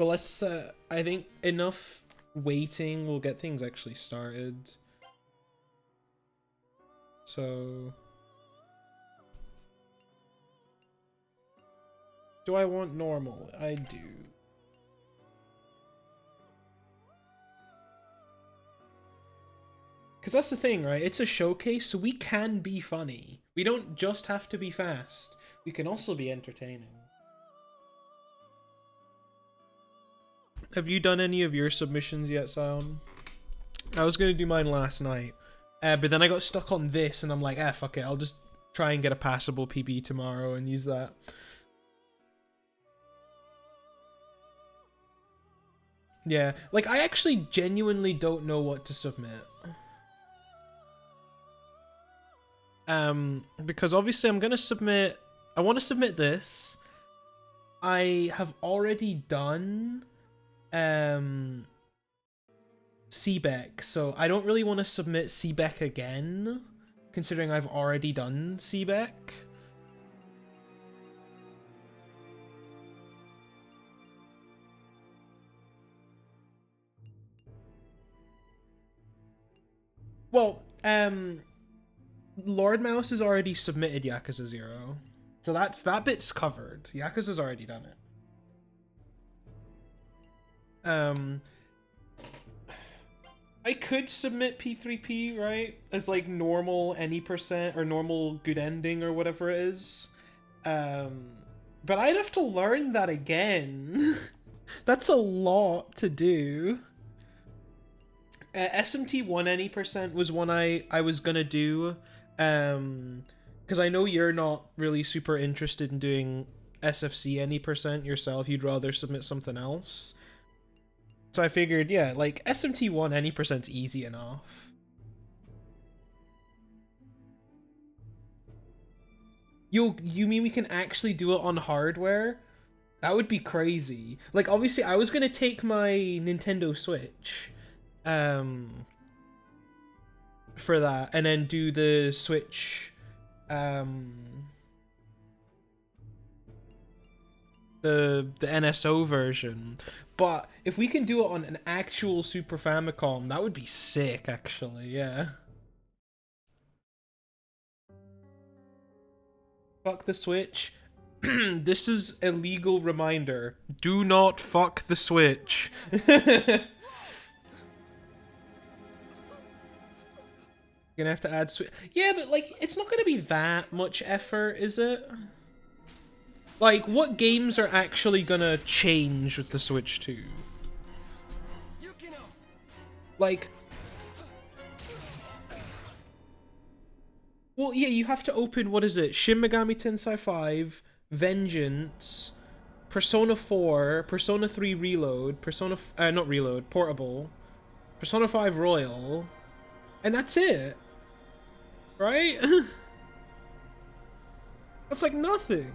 But let's, I think enough waiting will get things actually started. So... do I want normal? I do. Because that's the thing, right? It's a showcase, so we can be funny. We don't just have to be fast. We can also be entertaining. Have you done any of your submissions yet, Sion? I was going to do mine last night. But then I got stuck on this, and I'm like, fuck it. I'll just try and get a passable PB tomorrow and use that. Yeah, like, I actually genuinely don't know what to submit. Because obviously I'm gonna submit... I want to submit this. I have already done... CBEC, so I don't really want to submit CBEC again, considering I've already done CBEC. Well, Lord Mouse has already submitted Yakuza 0. So that bit's covered. Yakuza's already done it. I could submit P3P, right? As like normal any percent or normal good ending or whatever it is. But I'd have to learn that again. That's a lot to do. SMT 1 any percent was one I was gonna do. Because I know you're not really super interested in doing SFC any percent yourself. You'd rather submit something else. So I figured, yeah, like SMT 1 any percent's easy enough. You mean we can actually do it on hardware? That would be crazy. Like, obviously, I was gonna take my Nintendo Switch, for that, and then do the Switch, the NSO version. But if we can do it on an actual Super Famicom, that would be sick, actually, yeah. Fuck the Switch. This is a legal reminder. Do not fuck the Switch. Gonna have to add Switch. Yeah, but like, it's not gonna be that much effort, is it? Like, what games are actually gonna change with the Switch 2? Like... well, yeah, you have to open, what is it? Shin Megami Tensei 5, Vengeance, Persona 4, Persona 3 Reload, not Reload, Portable, Persona 5 Royal, and that's it. Right? That's like nothing.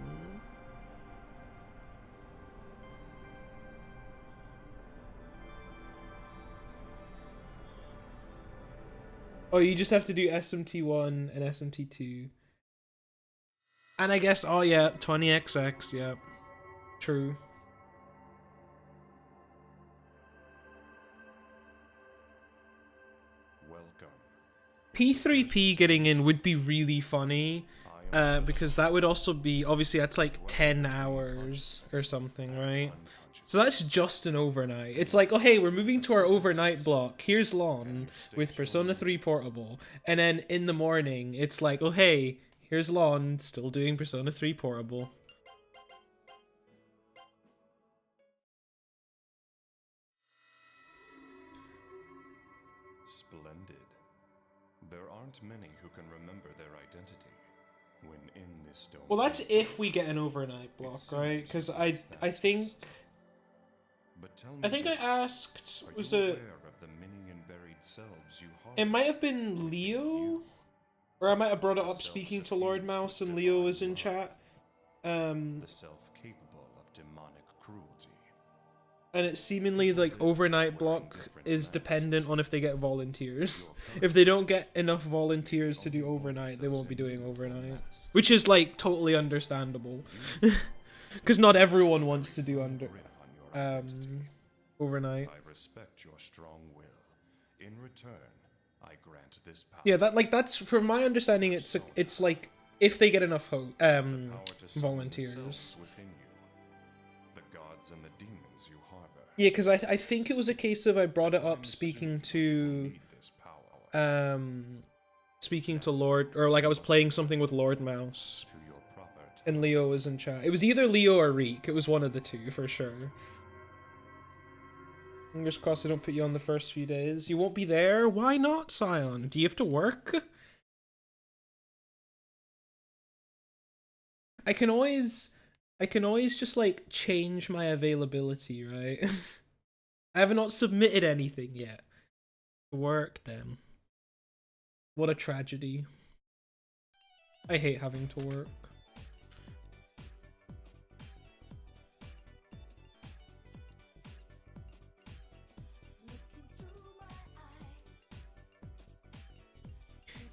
Oh, you just have to do SMT1 and SMT2. And I guess, oh yeah, 20XX, yeah. True. Welcome. P3P getting in would be really funny, because that would also be, obviously that's like 10 hours or something, right? So that's just an overnight. It's like, oh hey, we're moving to our overnight block. Here's Lon with Persona 3 Portable. And then in the morning, it's like, oh hey, here's Lon still doing Persona 3 Portable. Splendid. There aren't many who can remember their identity when in this domain. Well, that's if we get an overnight block, right? Because I think... I asked, was it... it might have been Leo? Or I might have brought it up speaking to Lord Mouse and Leo was in chat. The self-capable of demonic cruelty. And it's seemingly like overnight block is dependent on if they get volunteers. If they don't get enough volunteers to do overnight, they won't be doing overnight. Which is like totally understandable. Because not everyone wants to do overnight. I respect your strong will. In return, I grant this power. Yeah, that's from my understanding. It's like if they get enough volunteers. Within you, the gods and the demons you harbor. Yeah, because I think it was a case of I brought it up speaking to Lord, or like I was playing something with Lord Mouse, and Leo was in chat. It was either Leo or Reek. It was one of the two for sure. Fingers crossed I don't put you on the first few days. You won't be there? Why not, Scion? Do you have to work? I can always just like change my availability, right? I have not submitted anything yet. Work then. What a tragedy. I hate having to work.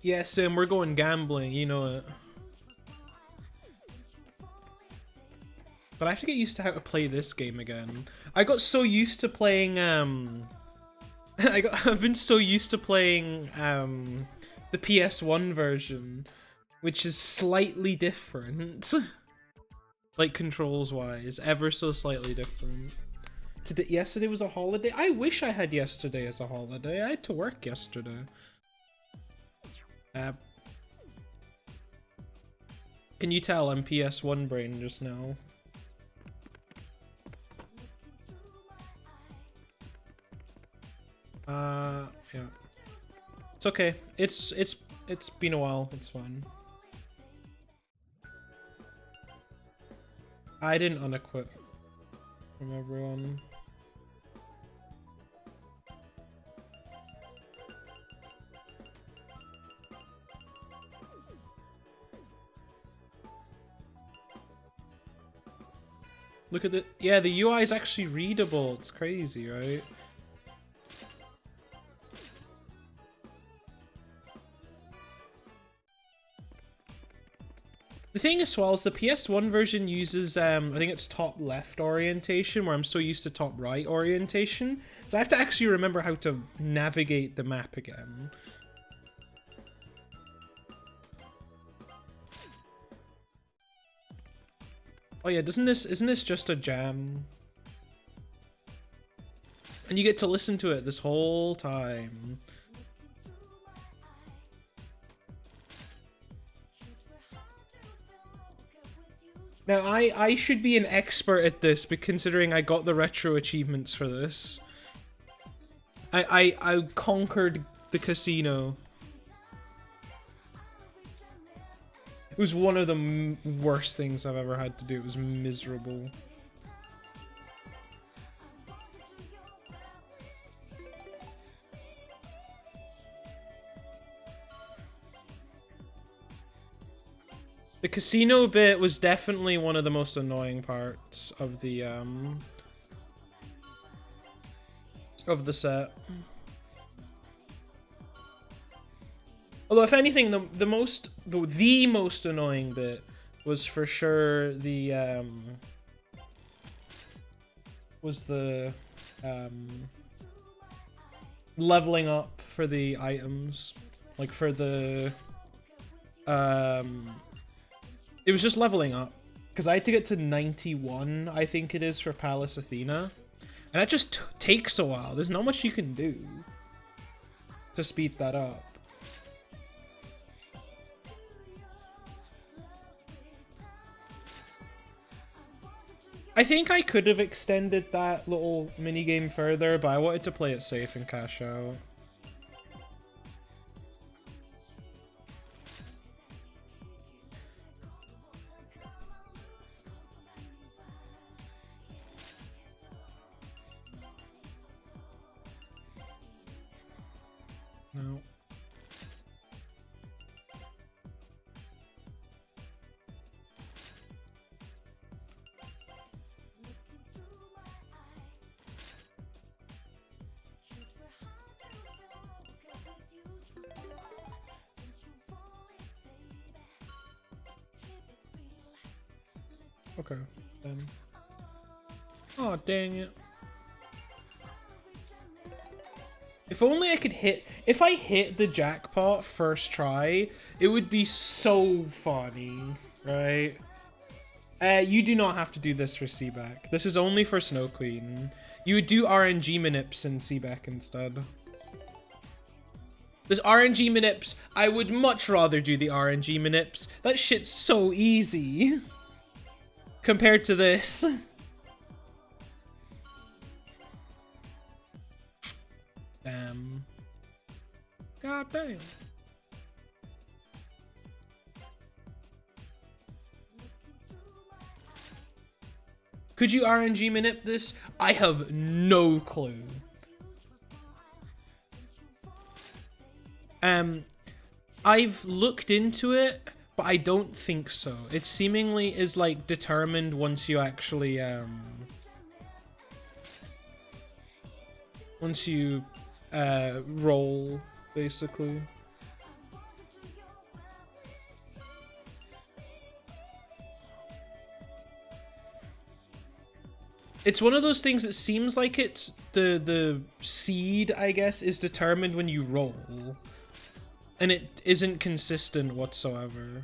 Yeah, Sim, we're going gambling, you know it. But I have to get used to how to play this game again. I got so used to playing I've been so used to playing the PS1 version, which is slightly different. Like controls wise, ever so slightly different. Yesterday was a holiday. I wish I had yesterday as a holiday. I had to work yesterday. Can you tell I'm PS1 brain just now? Yeah. It's okay. It's been a while. It's fine. I didn't unequip from everyone. Look at the the UI is actually readable. It's crazy, right? The thing as well is the PS1 version uses, I think it's top left orientation, where I'm so used to top right orientation. So I have to actually remember how to navigate the map again. Oh yeah, isn't this just a jam? And you get to listen to it this whole time. Now, I should be an expert at this, but considering I got the retro achievements for this. I conquered the casino. It was one of the worst things I've ever had to do. It was miserable. The casino bit was definitely one of the most annoying parts of the set. Although, if anything, the most annoying bit was for sure the leveling up for the items, like for the it was just leveling up, because I had to get to 91, I think it is, for Palace Athena. And that just takes a while. There's not much you can do to speed that up. I think I could have extended that little minigame further, but I wanted to play it safe and cash out. No. Okay, then. Oh, dang it. If only I could hit... If I hit the jackpot first try, it would be so funny, right? You do not have to do this for Seaback. This is only for Snow Queen. You would do RNG manips in Seaback instead. There's RNG manips. I would much rather do the RNG manips. That shit's so easy. Compared to this. Damn. God damn. Could you RNG manip this? I have no clue. I've looked into it, but I don't think so. It seemingly is like determined once you actually roll, basically. It's one of those things that seems like it's the seed, I guess, is determined when you roll. And it isn't consistent whatsoever.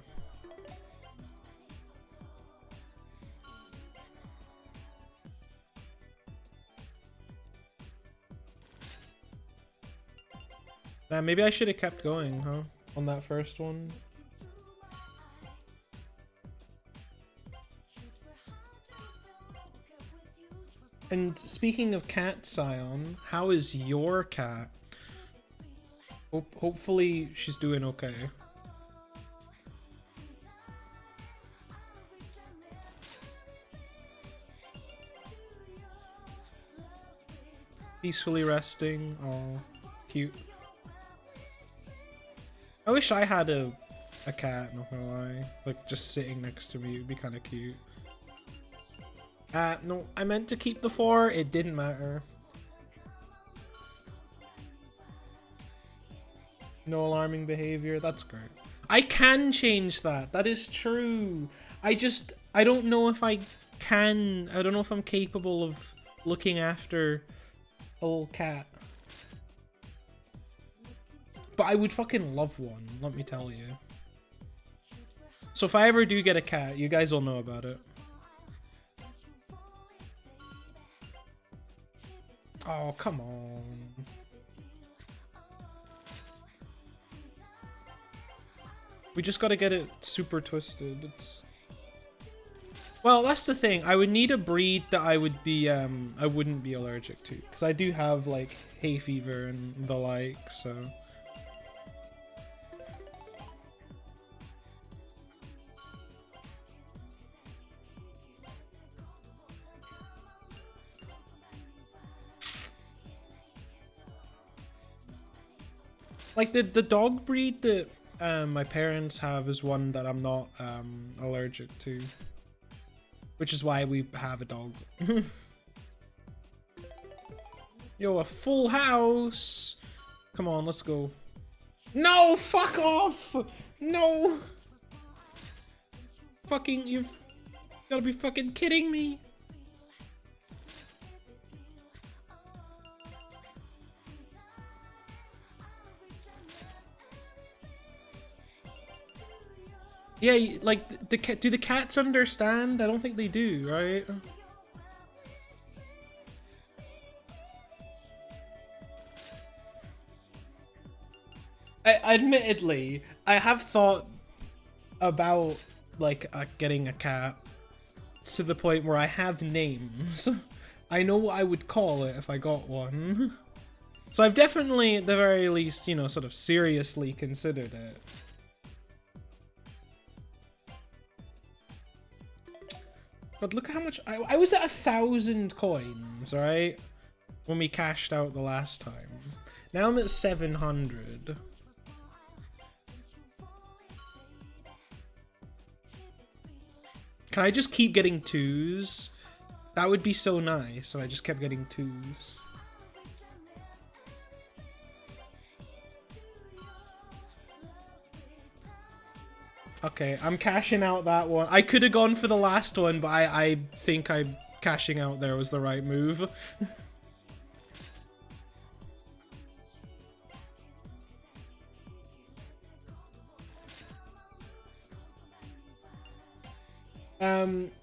Maybe I should have kept going, huh? On that first one. And speaking of cat, Scion, how is your cat? Hopefully she's doing okay. Peacefully resting. Oh, cute. I wish I had a cat, not gonna lie. Like, just sitting next to me would be kind of cute. No, I meant to keep the 4. It didn't matter. No alarming behavior. That's great. I can change that. That is true. I don't know if I can. I don't know if I'm capable of looking after a little cat. But I would fucking love one, let me tell you. So if I ever do get a cat, you guys will know about it. Oh, come on. We just gotta get it super twisted. Well, that's the thing. I would need a breed that I wouldn't be allergic to. Because I do have, like, hay fever and the like, so... Like, the dog breed that my parents have is one that I'm not allergic to. Which is why we have a dog. Yo, a full house! Come on, let's go. No! Fuck off! No! Fucking, you've gotta be fucking kidding me! Yeah, like, do the cats understand? I don't think they do, right? Admittedly, I have thought about, like, getting a cat to the point where I have names. I know what I would call it if I got one. So I've definitely, at the very least, you know, sort of seriously considered it. But look at how much I was at 1,000 coins, right? When we cashed out the last time. Now I'm at 700. Can I just keep getting 2s? That would be so nice if I just kept getting 2s. Okay, I'm cashing out that one. I could have gone for the last one, but I think I cashing out there was the right move.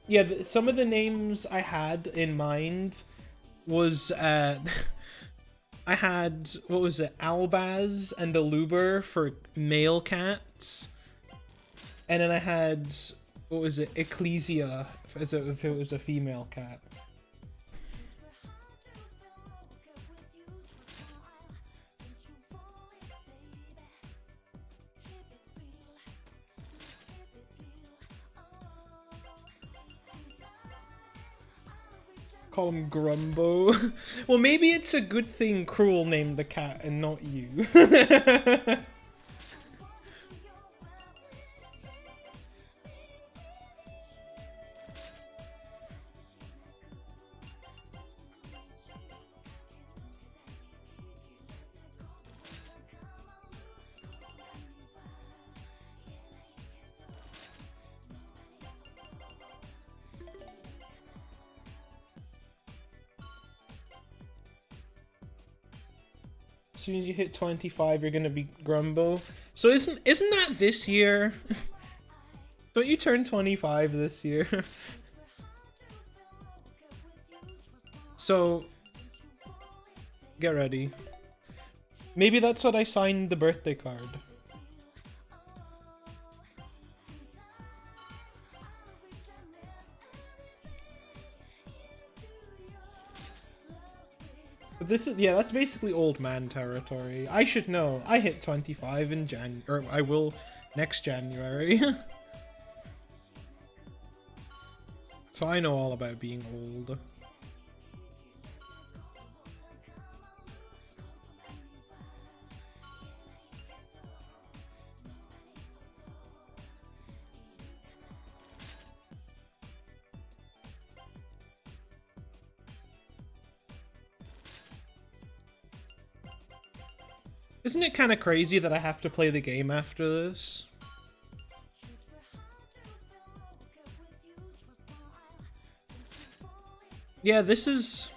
Yeah, some of the names I had in mind was I had, what was it, Albaz and Aluber for male cats, and then I had, what was it, Ecclesia if it was a female cat. Call him Grumbo. Well, maybe it's a good thing Cruel named the cat and not you. As soon as you hit 25, you're gonna be Grumbo. So isn't that this year? Don't you turn 25 this year? So get ready. Maybe that's what I signed the birthday card. But this is, yeah, that's basically old man territory. I should know. I hit 25 in or I will next January. So I know all about being old. Isn't it kind of crazy that I have to play the game after this? Yeah, this is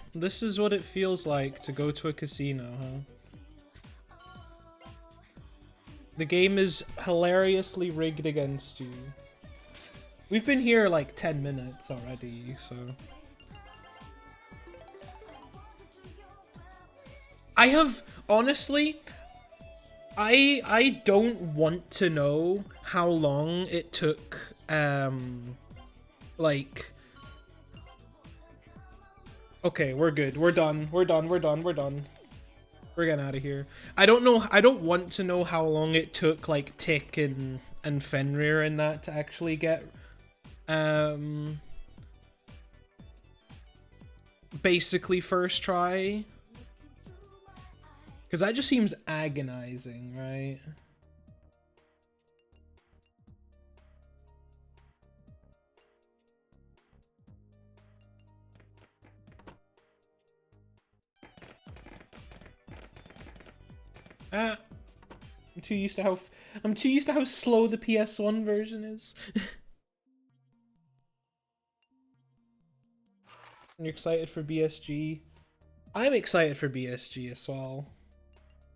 what it feels like to go to a casino, huh? The game is hilariously rigged against you. We've been here like 10 minutes already, so... I have, honestly... I don't want to know how long it took, like... Okay, we're good. We're done. We're done. We're done. We're done. We're getting out of here. I don't know. I don't want to know how long it took, like, Tick and Fenrir and that to actually get, basically first try. Because that just seems agonizing, right? I'm too used to how slow the PS1 version is. You're excited for BSG? I'm excited for BSG as well.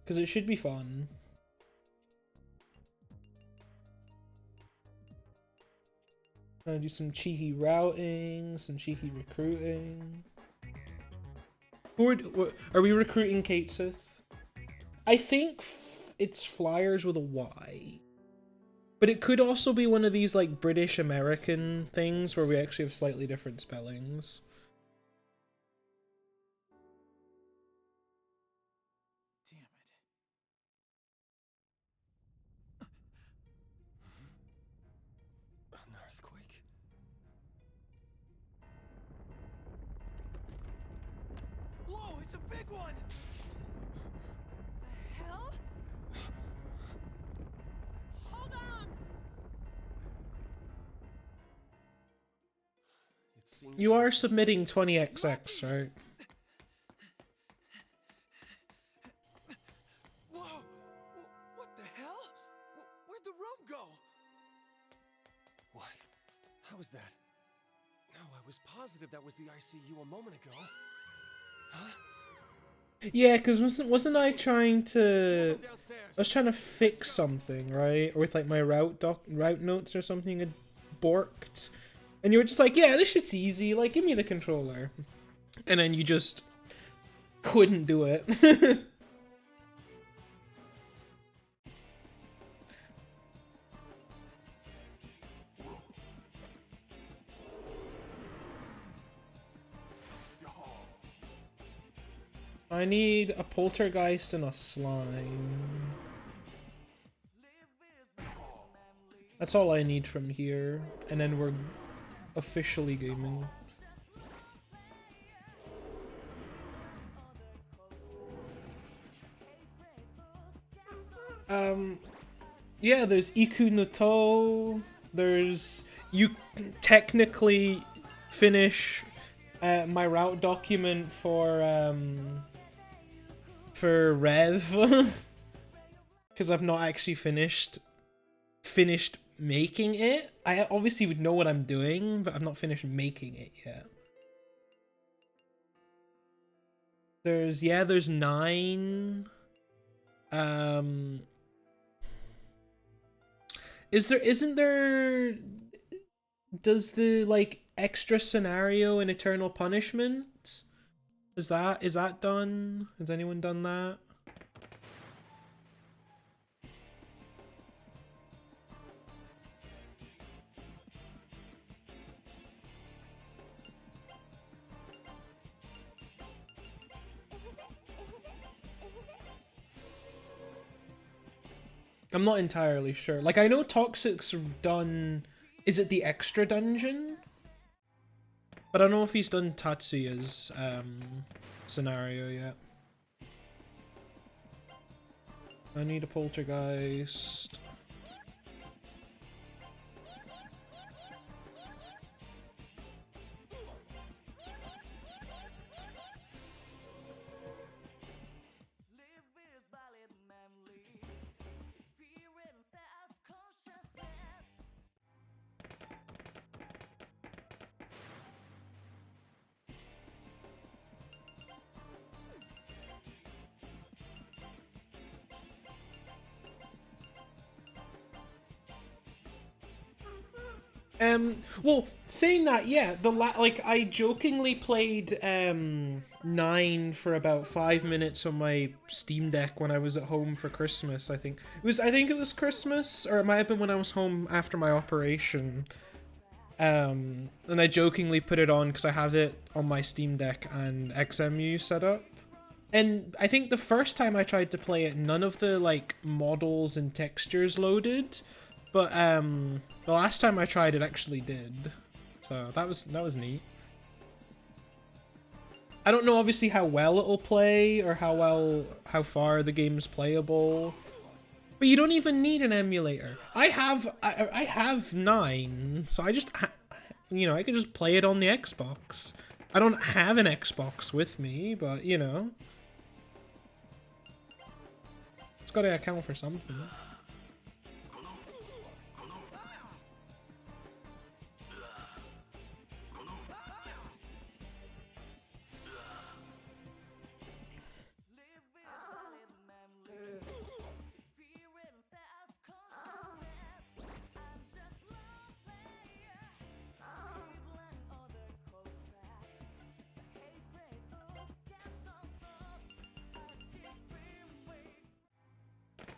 Because it should be fun. Gonna do some cheeky routing, some cheeky recruiting. Are we recruiting Kate Sith? I think it's Flyers with a Y. But it could also be one of these like British American things where we actually have slightly different spellings. It's a big one! The hell? Hold on! You are submitting 20XX, right? Whoa! What the hell? Where'd the room go? What? How was that? No, I was positive that was the ICU a moment ago. Huh? Yeah, because wasn't I trying to... Downstairs. I was trying to fix something, right? Or with like my route notes or something had borked. And you were just like, yeah, this shit's easy, like give me the controller. And then you just couldn't do it. I need a poltergeist and a slime. That's all I need from here, and then we're officially gaming. Yeah, there's Iku no To, there's... You technically finish my route document for Rev, because I've not actually finished making it. I obviously would know what I'm doing, but I've not finished making it yet. There's 9. Isn't there does the like extra scenario in Eternal Punishment? Is that done? Has anyone done that? I'm not entirely sure. Like, I know Toxic's done... Is it the extra dungeon? But I don't know if he's done Tatsuya's scenario yet. I need a poltergeist. Well, saying that, yeah, like, I jokingly played, 9 for about 5 minutes on my Steam Deck when I was at home for Christmas, I think. I think it was Christmas, or it might have been when I was home after my operation. And I jokingly put it on because I have it on my Steam Deck and XMU set up. And I think the first time I tried to play it, none of the, like, models and textures loaded. But the last time I tried it actually did. So that was neat. I don't know obviously how well it'll play or how far the game's playable. But you don't even need an emulator. I have 9, so I just I could just play it on the Xbox. I don't have an Xbox with me, but you know. It's got to account for something.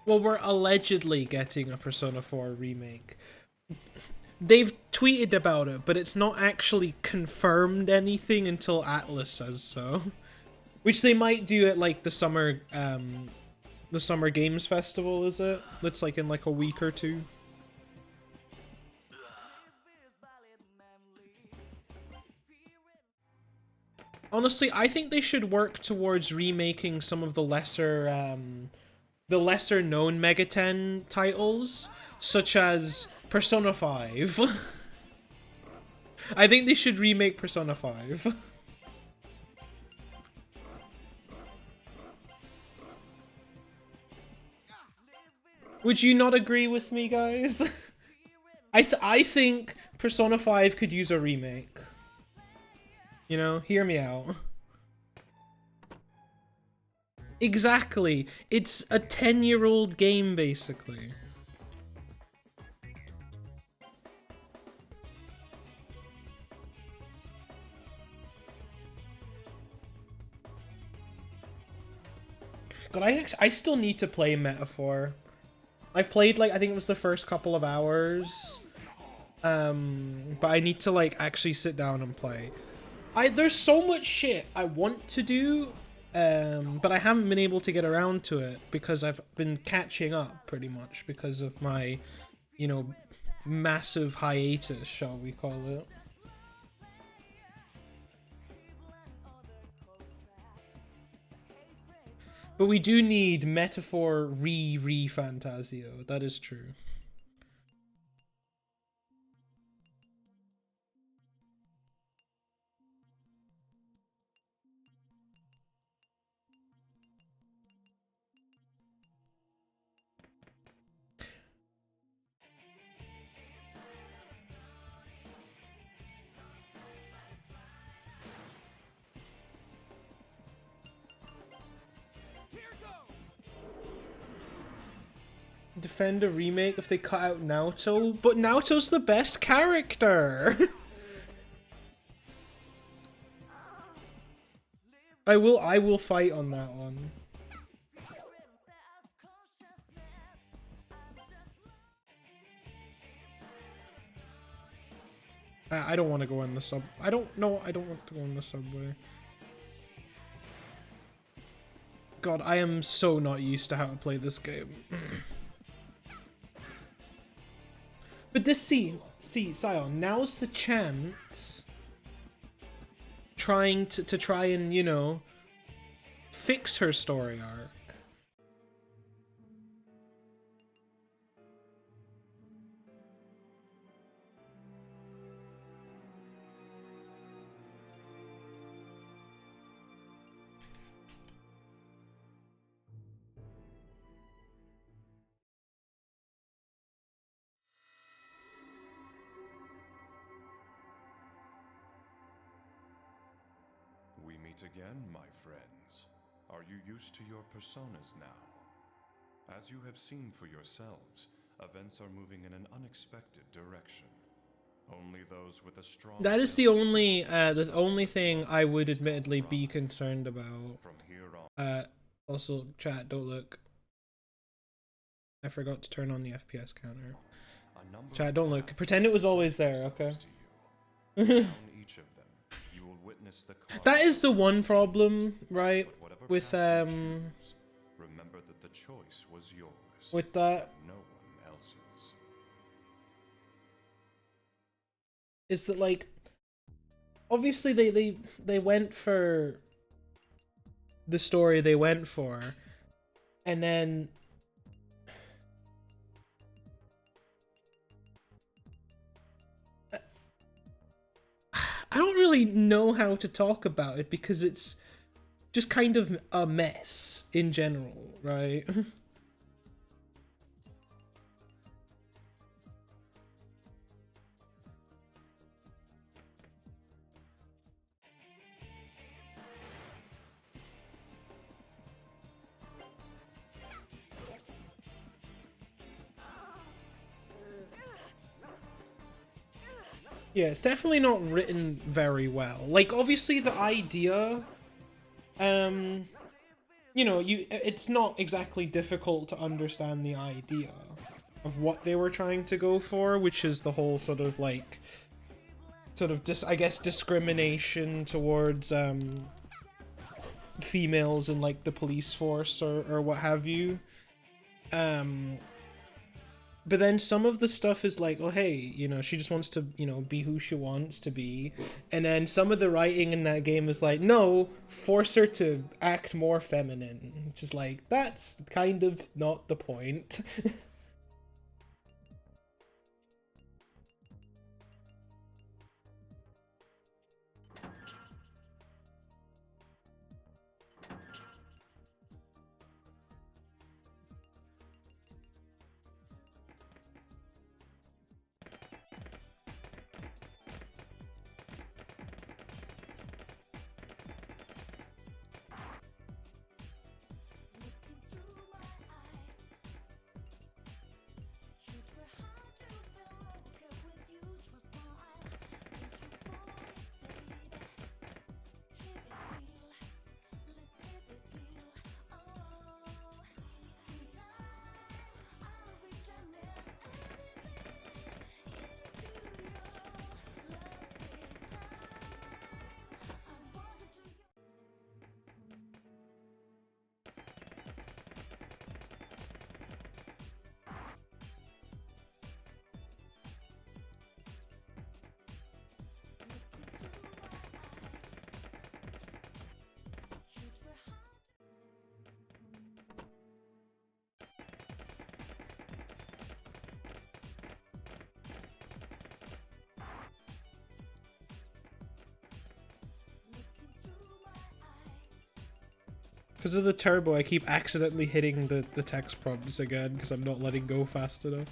Well, we're allegedly getting a Persona 4 remake. They've tweeted about it, but it's not actually confirmed anything until Atlas says so. Which they might do at like the summer games festival, is it? That's like in like a week or 2. Honestly, I think they should work towards remaking some of the lesser known Mega 10 titles, such as Persona 5. I think they should remake Persona 5. Would you not agree with me, guys? I think Persona 5 could use a remake. You know, hear me out. Exactly. It's a 10-year-old game, basically. God, I still need to play Metaphor. I've played, like, I think it was the first couple of hours. But I need to, like, actually sit down and play. There's so much shit I want to do, but I haven't been able to get around to it because I've been catching up pretty much because of my, you know, massive hiatus, shall we call it. But we do need Metaphor Fantasio. That is true. Defend a remake if they cut out Naoto, but Naoto's the best character. I will fight on that one. I don't want to go in the sub. I don't want to go in the subway. God, I am so not used to how to play this game. But this see, Sion, now's the chance trying to try and, you know, fix her story arc. We meet again, my friends. Are you used to your personas now? As you have seen for yourselves, events are moving in an unexpected direction. Only those with a strong... That is the only thing I would admittedly be concerned about. From here on... Also, chat, don't look. I forgot to turn on the FPS counter. Chat, don't look. Pretend it was always there, okay? That is the one problem, right? With remember that the choice was yours. With that, no one else's. Is that, like, obviously they went for the story they went for, and then I don't really know how to talk about it because it's just kind of a mess in general, right? Yeah, it's definitely not written very well. Like, obviously the idea, you know, it's not exactly difficult to understand the idea of what they were trying to go for, which is the whole sort of, like, I guess, discrimination towards, females in, like, the police force or what have you. But then some of the stuff is like, oh, hey, you know, she just wants to, you know, be who she wants to be. And then some of the writing in that game is like, no, force her to act more feminine. Which is like, that's kind of not the point. Because of the turbo, I keep accidentally hitting the text prompts again because I'm not letting go fast enough.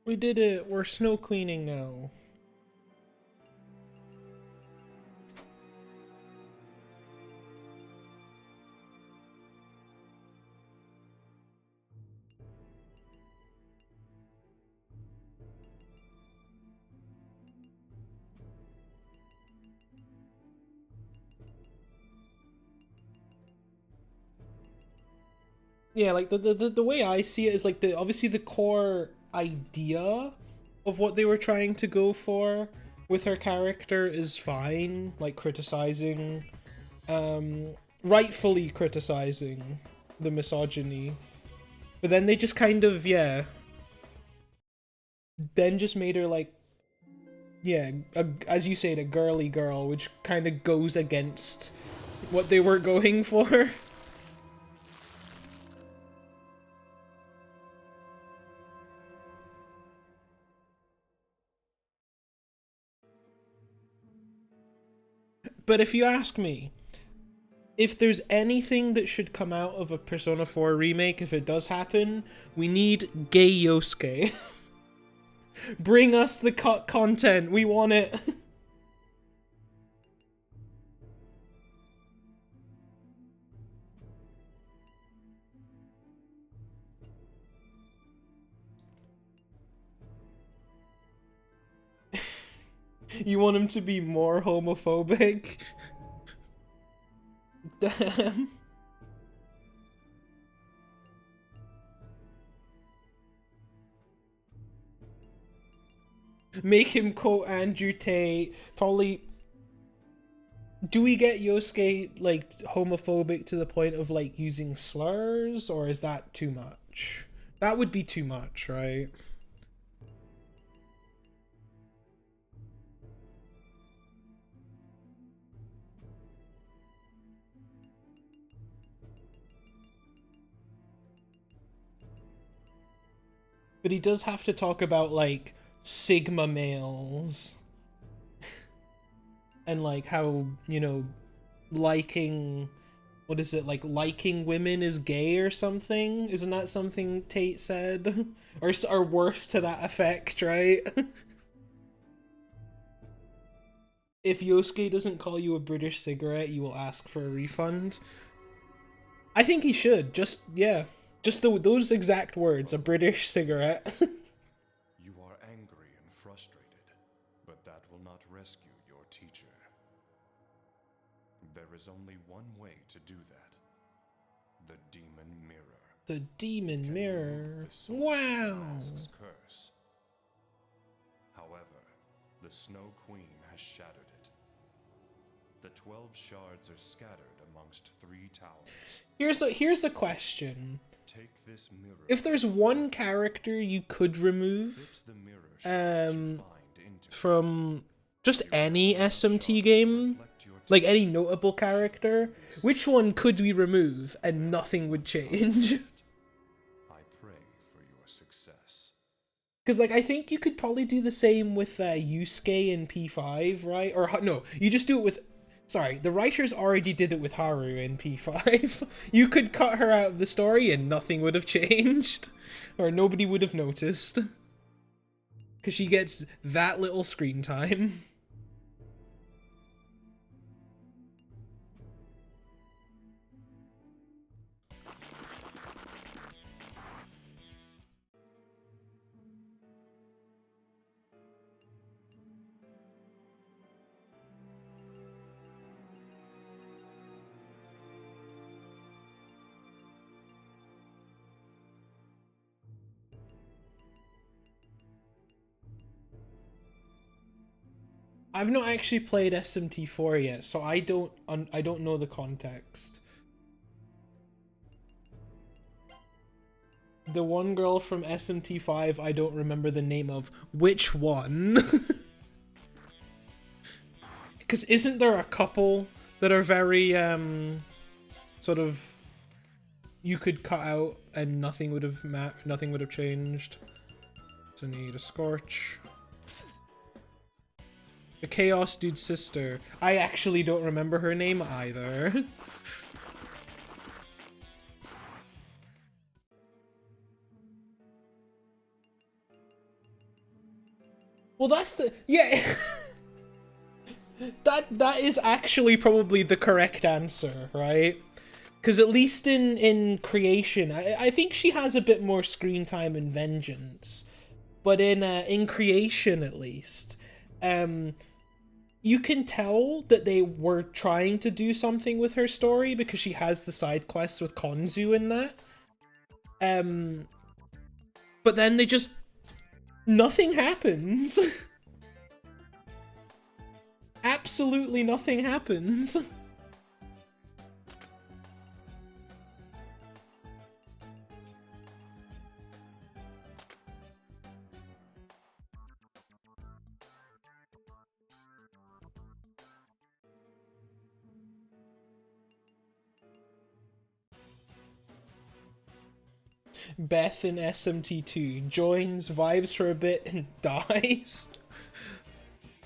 We did it! We're snow queening now. Yeah, like the way I see it is like obviously the core idea of what they were trying to go for with her character is fine, like criticizing, rightfully criticizing the misogyny, but then they just kind of, yeah, then just made her like, yeah, as you said, a girly girl, which kind of goes against what they were going for. But if you ask me, if there's anything that should come out of a Persona 4 remake, if it does happen, we need gay Yosuke. Bring us the content, we want it. You want him to be more homophobic? Damn. Make him quote Andrew Tate. Probably. Do we get Yosuke like homophobic to the point of like using slurs, or is that too much? That would be too much, right? But he does have to talk about like Sigma males and like how, you know, liking, what is it, like liking women is gay or something? Isn't that something Tate said? Or worse to that effect, right? If Yosuke doesn't call you a British cigarette, you will ask for a refund. I think he should. Just, yeah. Just those exact words, a British cigarette. You are angry and frustrated, but that will not rescue your teacher. There is only one way to do that. The Demon Mirror. The Demon Can Mirror. remove the source Wow. of the Mask's curse. However, the Snow Queen has shattered it. The 12 shards are scattered amongst 3 towers. Here's a question. Take this mirror. If there's one character you could remove Fit the mirror shards you find into from just any SMT game, like any notable character, which one could we remove and nothing would change? I pray for your success. Because, like, I think you could probably do the same with Yusuke in P5, right? Or, no, you just do it with... Sorry, the writers already did it with Haru in P5. You could cut her out of the story and nothing would have changed. Or nobody would have noticed. Because she gets that little screen time. I've not actually played SMT4 yet, so I don't know the context. The one girl from SMT5 I don't remember the name of. Which one? Because isn't there a couple that are very, sort of, you could cut out and nothing would have changed. So need a Scorch. The Chaos Dude's sister. I actually don't remember her name either. Well, that's the... Yeah. That is actually probably the correct answer, right? Because at least in Creation, I think she has a bit more screen time in Vengeance. But in Creation, at least, you can tell that they were trying to do something with her story because she has the side quests with Konzu in that. But then they just... Nothing happens. Absolutely nothing happens. Beth in SMT2 joins, vibes for a bit, and dies.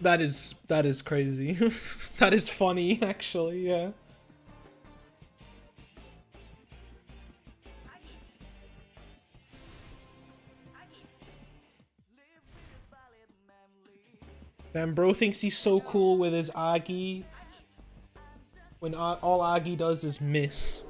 That is crazy. That is funny, actually, yeah. Damn, bro thinks he's so cool with his Agi, when all Agi does is miss.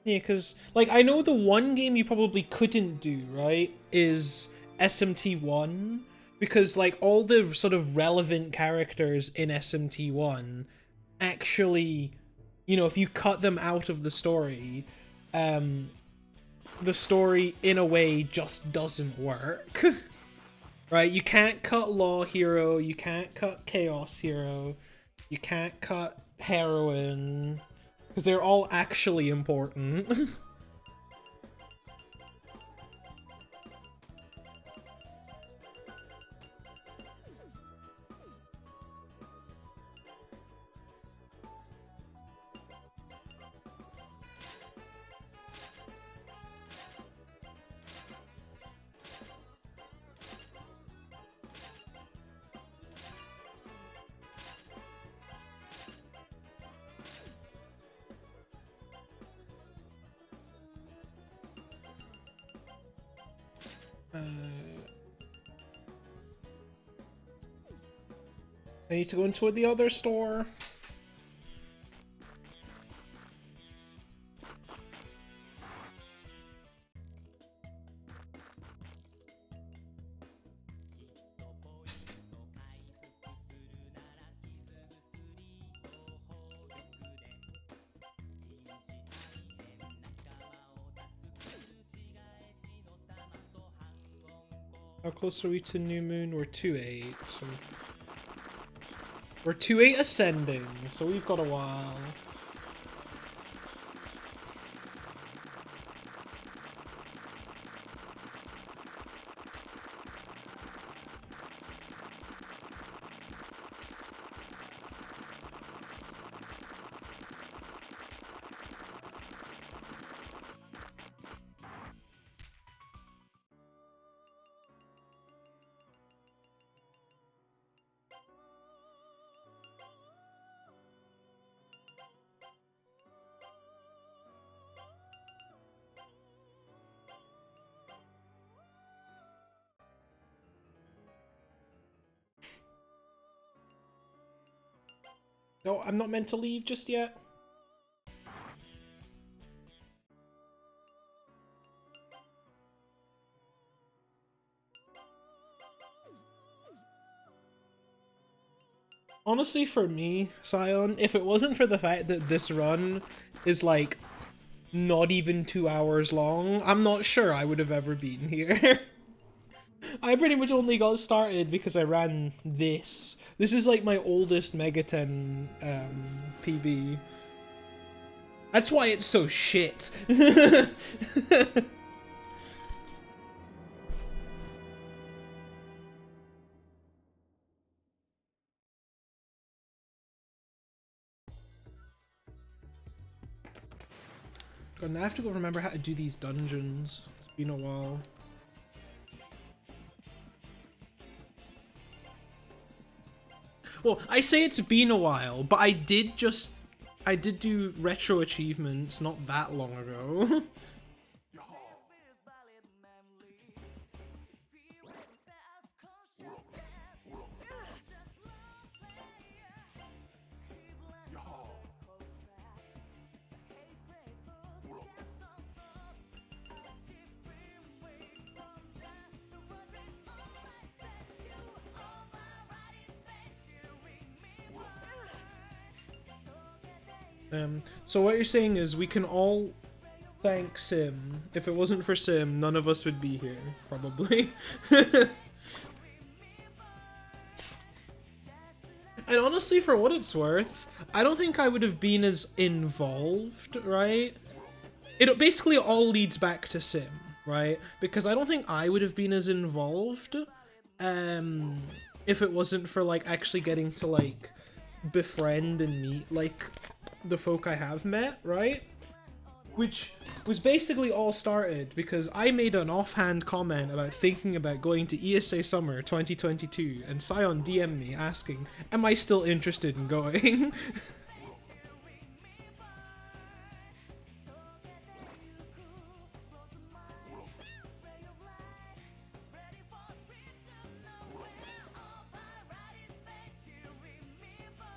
Yeah, because, like, I know the one game you probably couldn't do, right, is SMT1, because, like, all the sort of relevant characters in SMT1 actually, you know, if you cut them out of the story, in a way just doesn't work. Right? You can't cut Law Hero, you can't cut Chaos Hero, you can't cut Heroine, because they're all actually important. I need to go into the other store. How close are we to New Moon? We're 2-8, so... We're 2-8 ascending, so we've got a while. No, I'm not meant to leave just yet. Honestly, for me, Scion, if it wasn't for the fact that this run is like not even 2 hours long, I'm not sure I would have ever been here. I pretty much only got started because I ran this. This is like my oldest Megaten PB. That's why it's so shit. God, now I have to go remember how to do these dungeons. It's been a while. Well, I say it's been a while, but I did do retro achievements not that long ago. So what you're saying is we can all thank Sim. If it wasn't for Sim, none of us would be here, probably. And honestly, for what it's worth, I don't think I would have been as involved, right? It basically all leads back to Sim, right? Because I don't think I would have been as involved if it wasn't for like actually getting to like befriend and meet like the folk I have met, right? Which was basically all started because I made an offhand comment about thinking about going to ESA Summer 2022, and Scion DM'd me asking, am I still interested in going?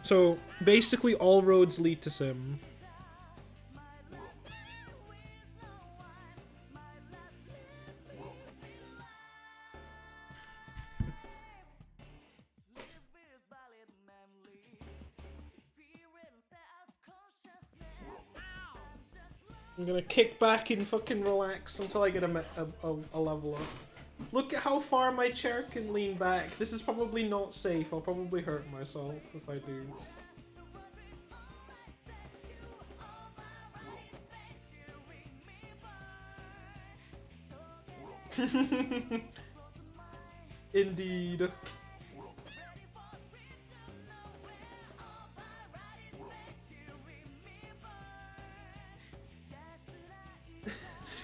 So basically all roads lead to Sim. I'm gonna kick back and fucking relax until I get a level up. Look at how far my chair can lean back. This is probably not safe. I'll probably hurt myself if I do. Indeed.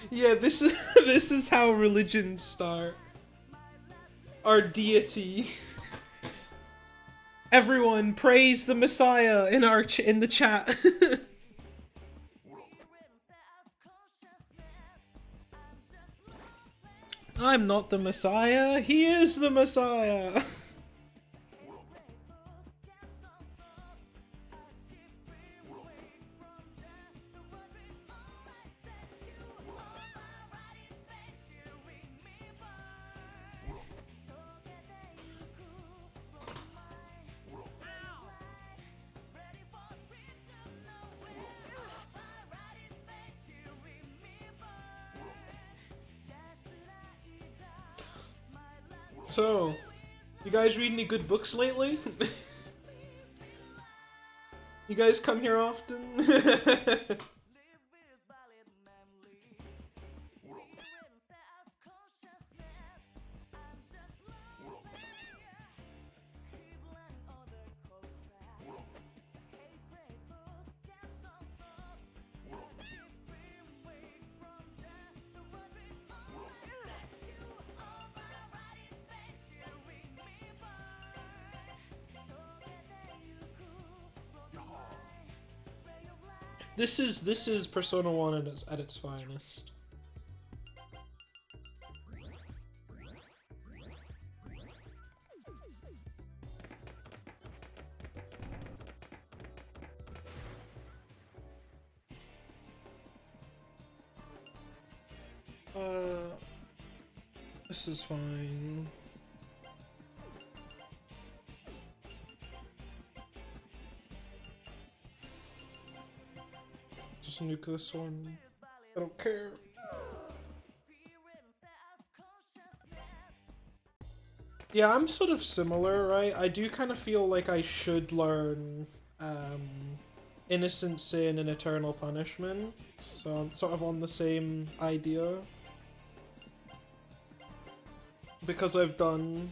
Yeah, this is how religions start. Our deity. Everyone praise the Messiah in the chat. I'm not the Messiah. He is the Messiah. So, you guys read any good books lately? You guys come here often? This is Persona 1 at its finest. This is fine. Just nuke this one. I don't care. Yeah, I'm sort of similar, right? I do kind of feel like I should learn Innocent Sin and Eternal Punishment. So I'm sort of on the same idea. Because I've done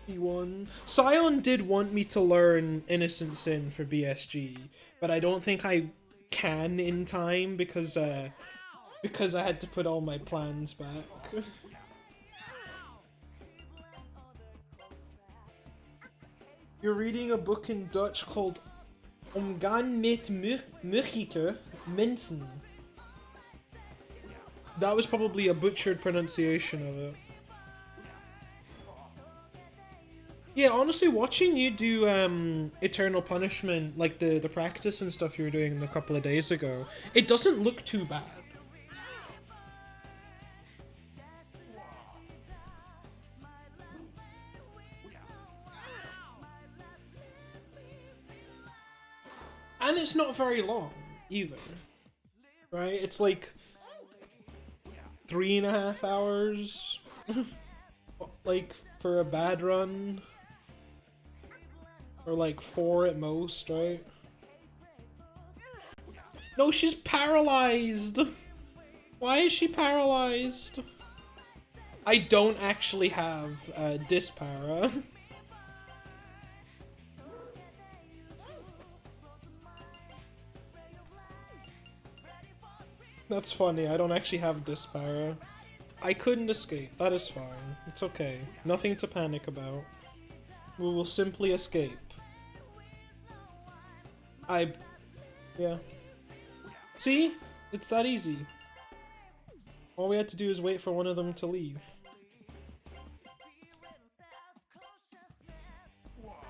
E1. Scion did want me to learn Innocent Sin for BSG, but I don't think I can in time because I had to put all my plans back. You're reading a book in Dutch called Omgaan met Muggen Mensen. That was probably a butchered pronunciation of it. Yeah, honestly, watching you do Eternal Punishment, like the practice and stuff you were doing a couple of days ago, it doesn't look too bad. And it's not very long, either. Right? It's like 3.5 hours. Like, for a bad run. Or like 4 at most, right? No, she's paralyzed! Why is she paralyzed? I don't actually have Dispara. That's funny, I don't actually have Dispara. I couldn't escape, that is fine. It's okay. Nothing to panic about. We will simply escape. Yeah. See? It's that easy. All we had to do is wait for one of them to leave.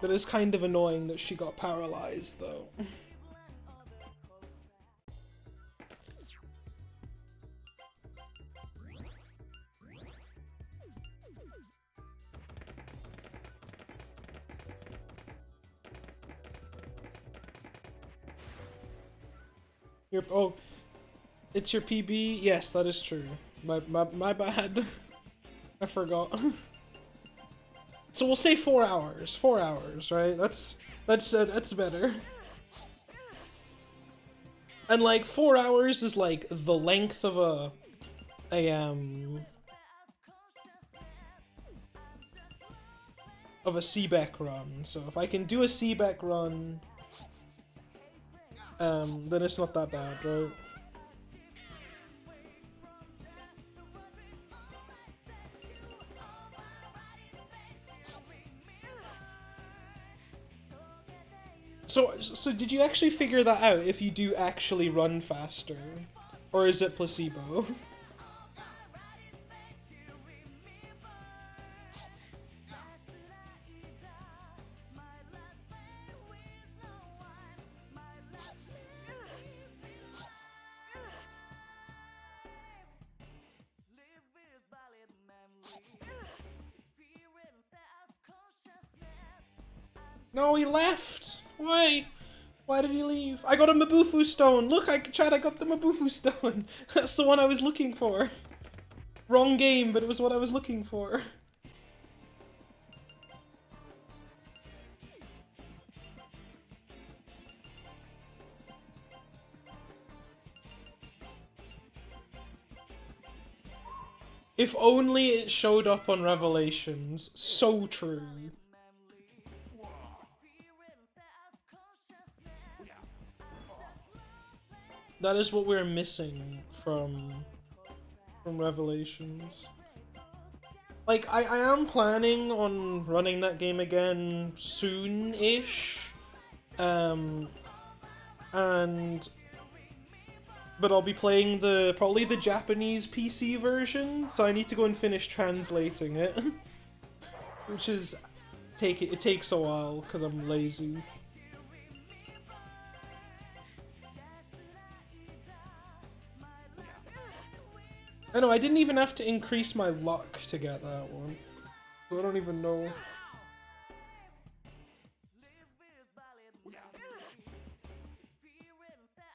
That is kind of annoying that she got paralyzed, though. Oh, it's your PB? Yes, that is true. My bad. I forgot. So we'll say 4 hours. 4 hours, right? That's better. And like 4 hours is like the length of a CBEC run. So if I can do a CBEC run, then it's not that bad, right? So did you actually figure that out, if you do actually run faster? Or is it placebo? No, he left! Why? Why did he leave? I got a Mabufu stone! Look, I got the Mabufu stone! That's the one I was looking for! Wrong game, but it was what I was looking for. If only it showed up on Revelations. So true. That is what we're missing from Revelations. Like, I am planning on running that game again soon-ish. But I'll be playing probably the Japanese PC version, so I need to go and finish translating it. Which is it takes a while because I'm lazy. I know, I didn't even have to increase my luck to get that one. So I don't even know.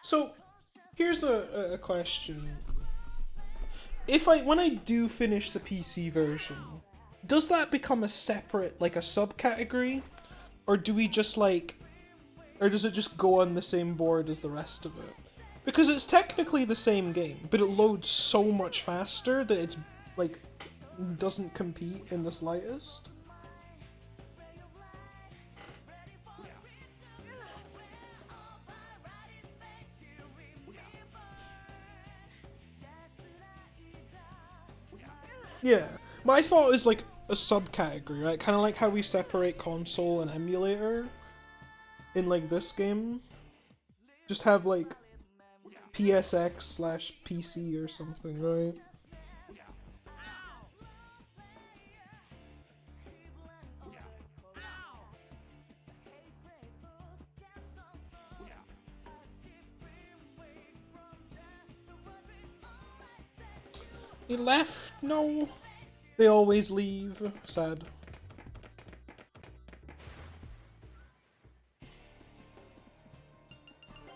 So, here's a question. When I do finish the PC version, does that become a separate, like a subcategory? Or do we just or does it just go on the same board as the rest of it? Because it's technically the same game, but it loads so much faster that it's, like, doesn't compete in the slightest. Yeah, my thought is like a subcategory, right? Kind of like how we separate console and emulator in like this game. Just have like PSX/PC or something, right? He left? No. They always leave. Sad.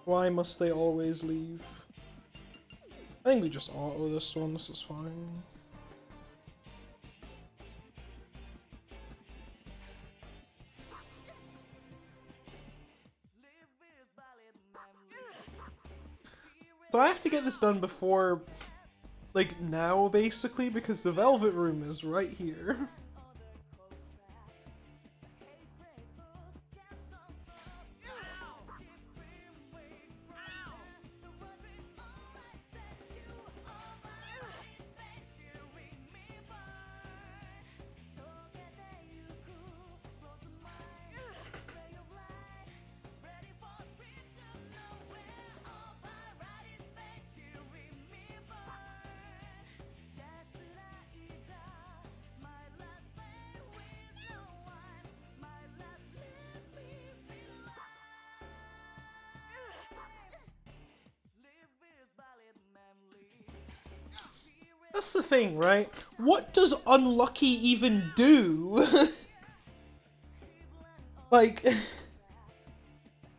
Why must they always leave? I think we just auto this one. This is fine. So I have to get this done before, like, now, basically, because the Velvet Room is right here. That's the thing, right? What does unlucky even do? Like,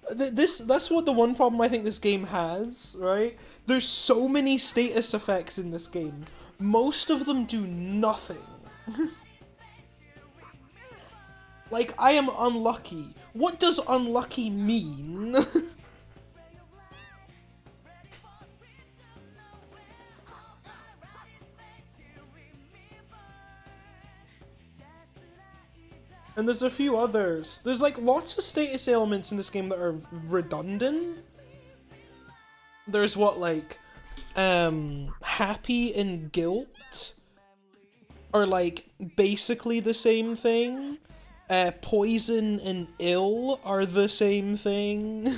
that's what the one problem I think this game has, right? There's so many status effects in this game. Most of them do nothing. Like, I am unlucky. What does unlucky mean? And there's a few others. There's like lots of status elements in this game that are redundant. There's what, like, happy and guilt are like basically the same thing. Poison and ill are the same thing.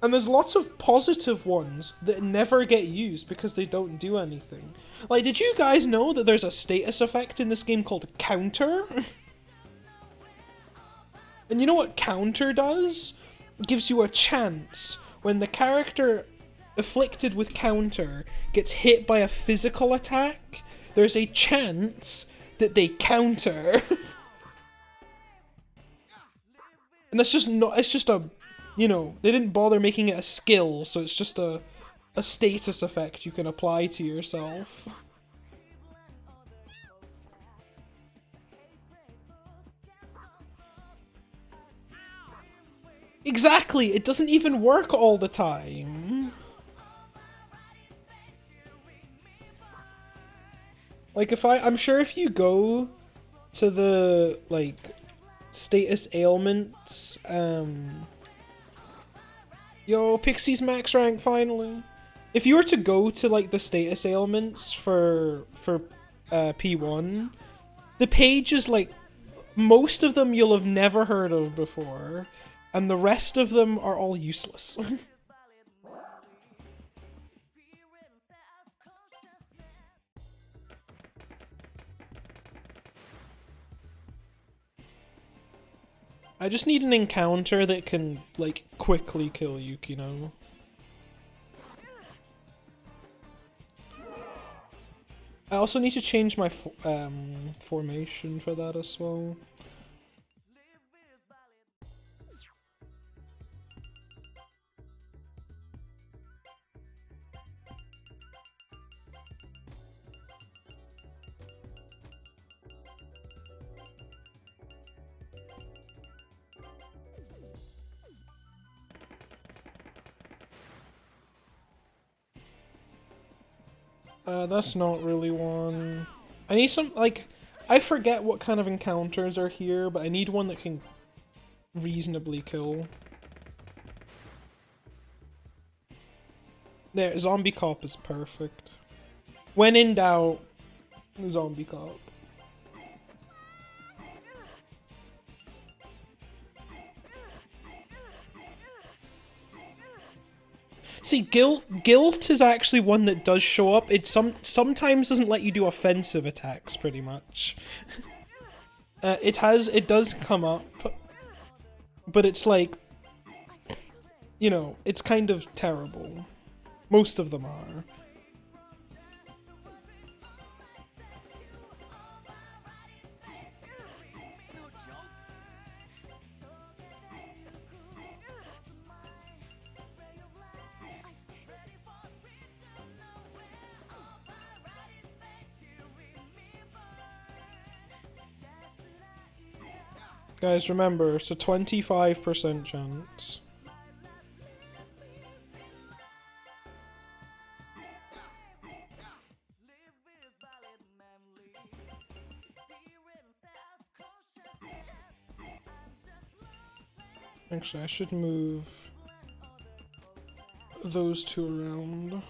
And there's lots of positive ones that never get used because they don't do anything. Like, did you guys know that there's a status effect in this game called Counter? And you know what Counter does? It gives you a chance. When the character afflicted with Counter gets hit by a physical attack, there's a chance that they counter. And that's just not, it's just a, you know, they didn't bother making it a skill, so it's just a status effect you can apply to yourself. Exactly, it doesn't even work all the time. Like, I'm sure if you go to the, like, status ailments, yo, Pixie's max rank, finally. If you were to go to, like, the status ailments for P1, the page is, like, most of them you'll have never heard of before, and the rest of them are all useless. I just need an encounter that can, like, quickly kill Yukino. I also need to change my formation for that as well. That's not really one. I need some, like, I forget what kind of encounters are here, but I need one that can reasonably kill. There, Zombie Cop is perfect. When in doubt, Zombie Cop. See, guilt is actually one that does show up. It sometimes doesn't let you do offensive attacks, pretty much. It does come up, but it's like, you know, it's kind of terrible. Most of them are. Guys, remember, it's a 25% chance. Actually, I should move those two around.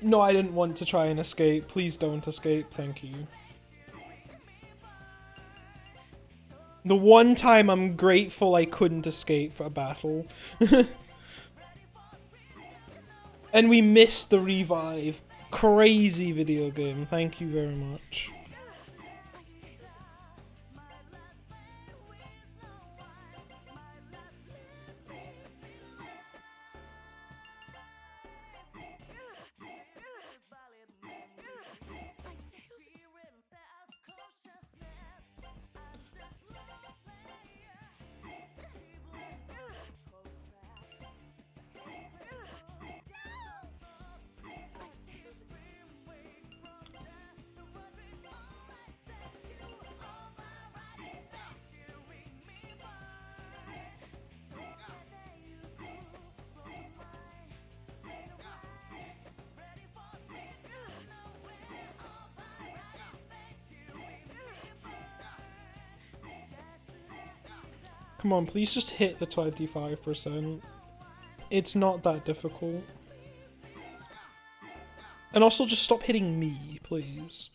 No, I didn't want to try and escape. Please don't escape, thank you. The one time I'm grateful I couldn't escape a battle. And we missed the revive. Crazy video game, thank you very much. Come on, please just hit the 25%. It's not that difficult. And also just stop hitting me, please.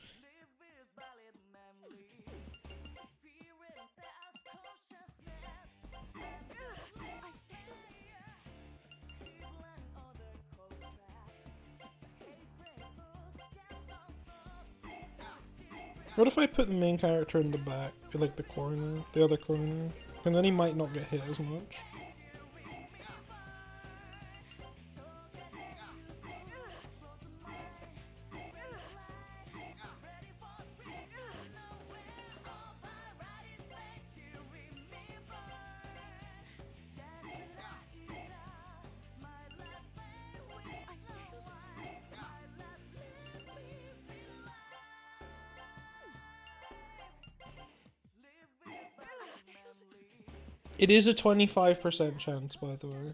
What if I put the main character in the back, in like the corner, the other corner? And then he might not get hit as much. It is a 25% chance, by the way.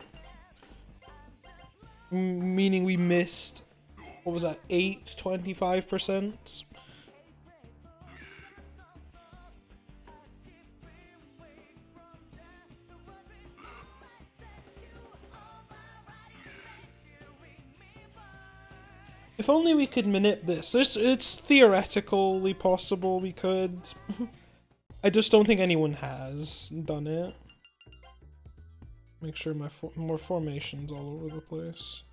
Meaning we missed, what was that, 25%? If only we could manip this. It's theoretically possible we could. I just don't think anyone has done it. Make sure my more formations all over the place.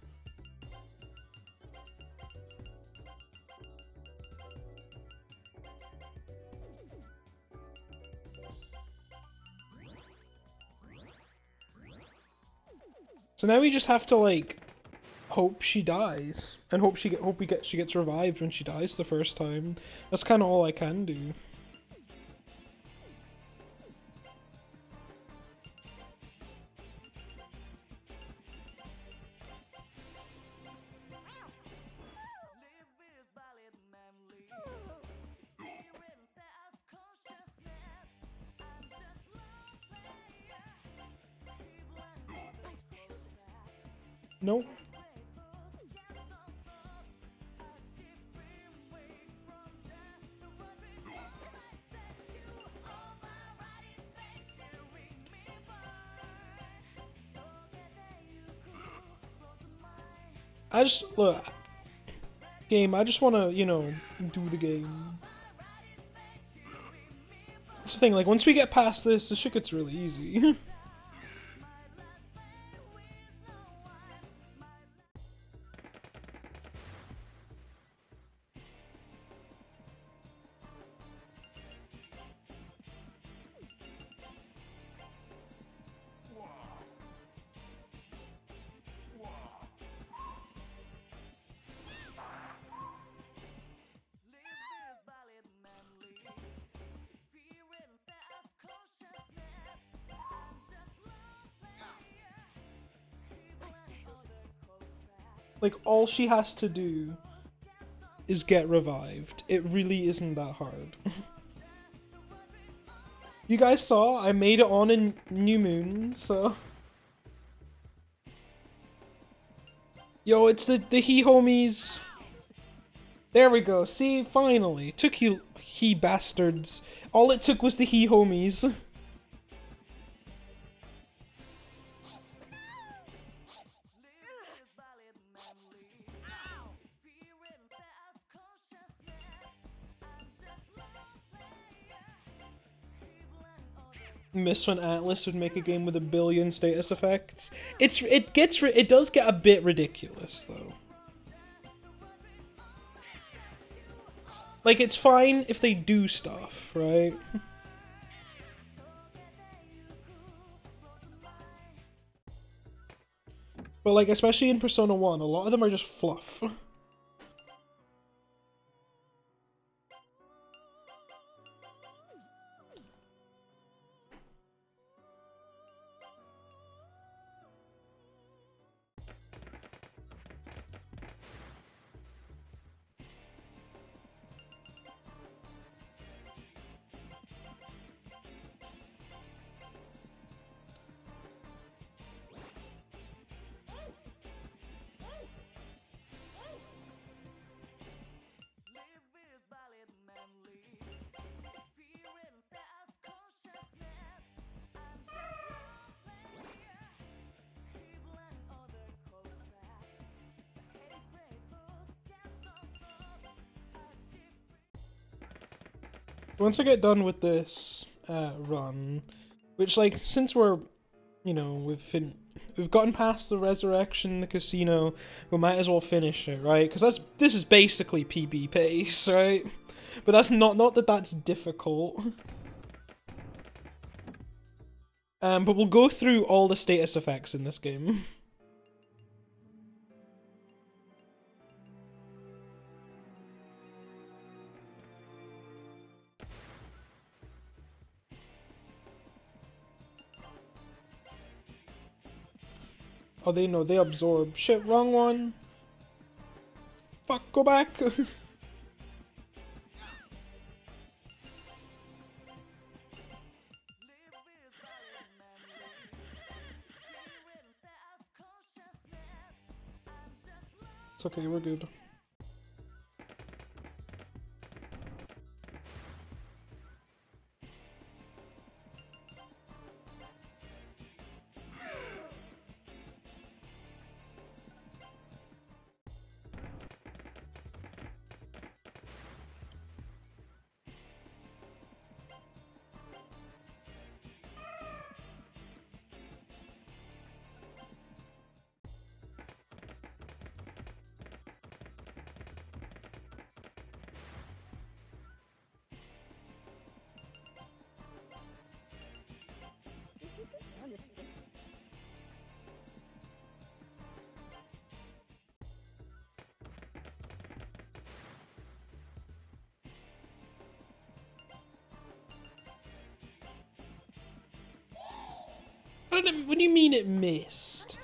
So now we just have to like hope she dies and she gets revived when she dies the first time. That's kind of all I can do. Nope. I just look game. I just want to, you know, do the game. That's the thing. Like once we get past this shit gets really easy. Like all she has to do is get revived. It really isn't that hard. You guys saw I made it on in New Moon, so yo, it's the he homies. There we go. See, finally. Took you he bastards. All it took was the he homies. Miss when Atlas would make a game with 1 billion status effects. It does get a bit ridiculous though. Like it's fine if they do stuff, right? But like especially in Persona 1, a lot of them are just fluff. Once I get done with this run, which like since we're, you know, we've gotten past the resurrection, the casino, we might as well finish it, right? Because this is basically PB pace, right? But that's not that that's difficult. But we'll go through all the status effects in this game. Oh, they know, they absorb. Shit, wrong one. Fuck, go back. It's okay, we're good. What do you mean it missed?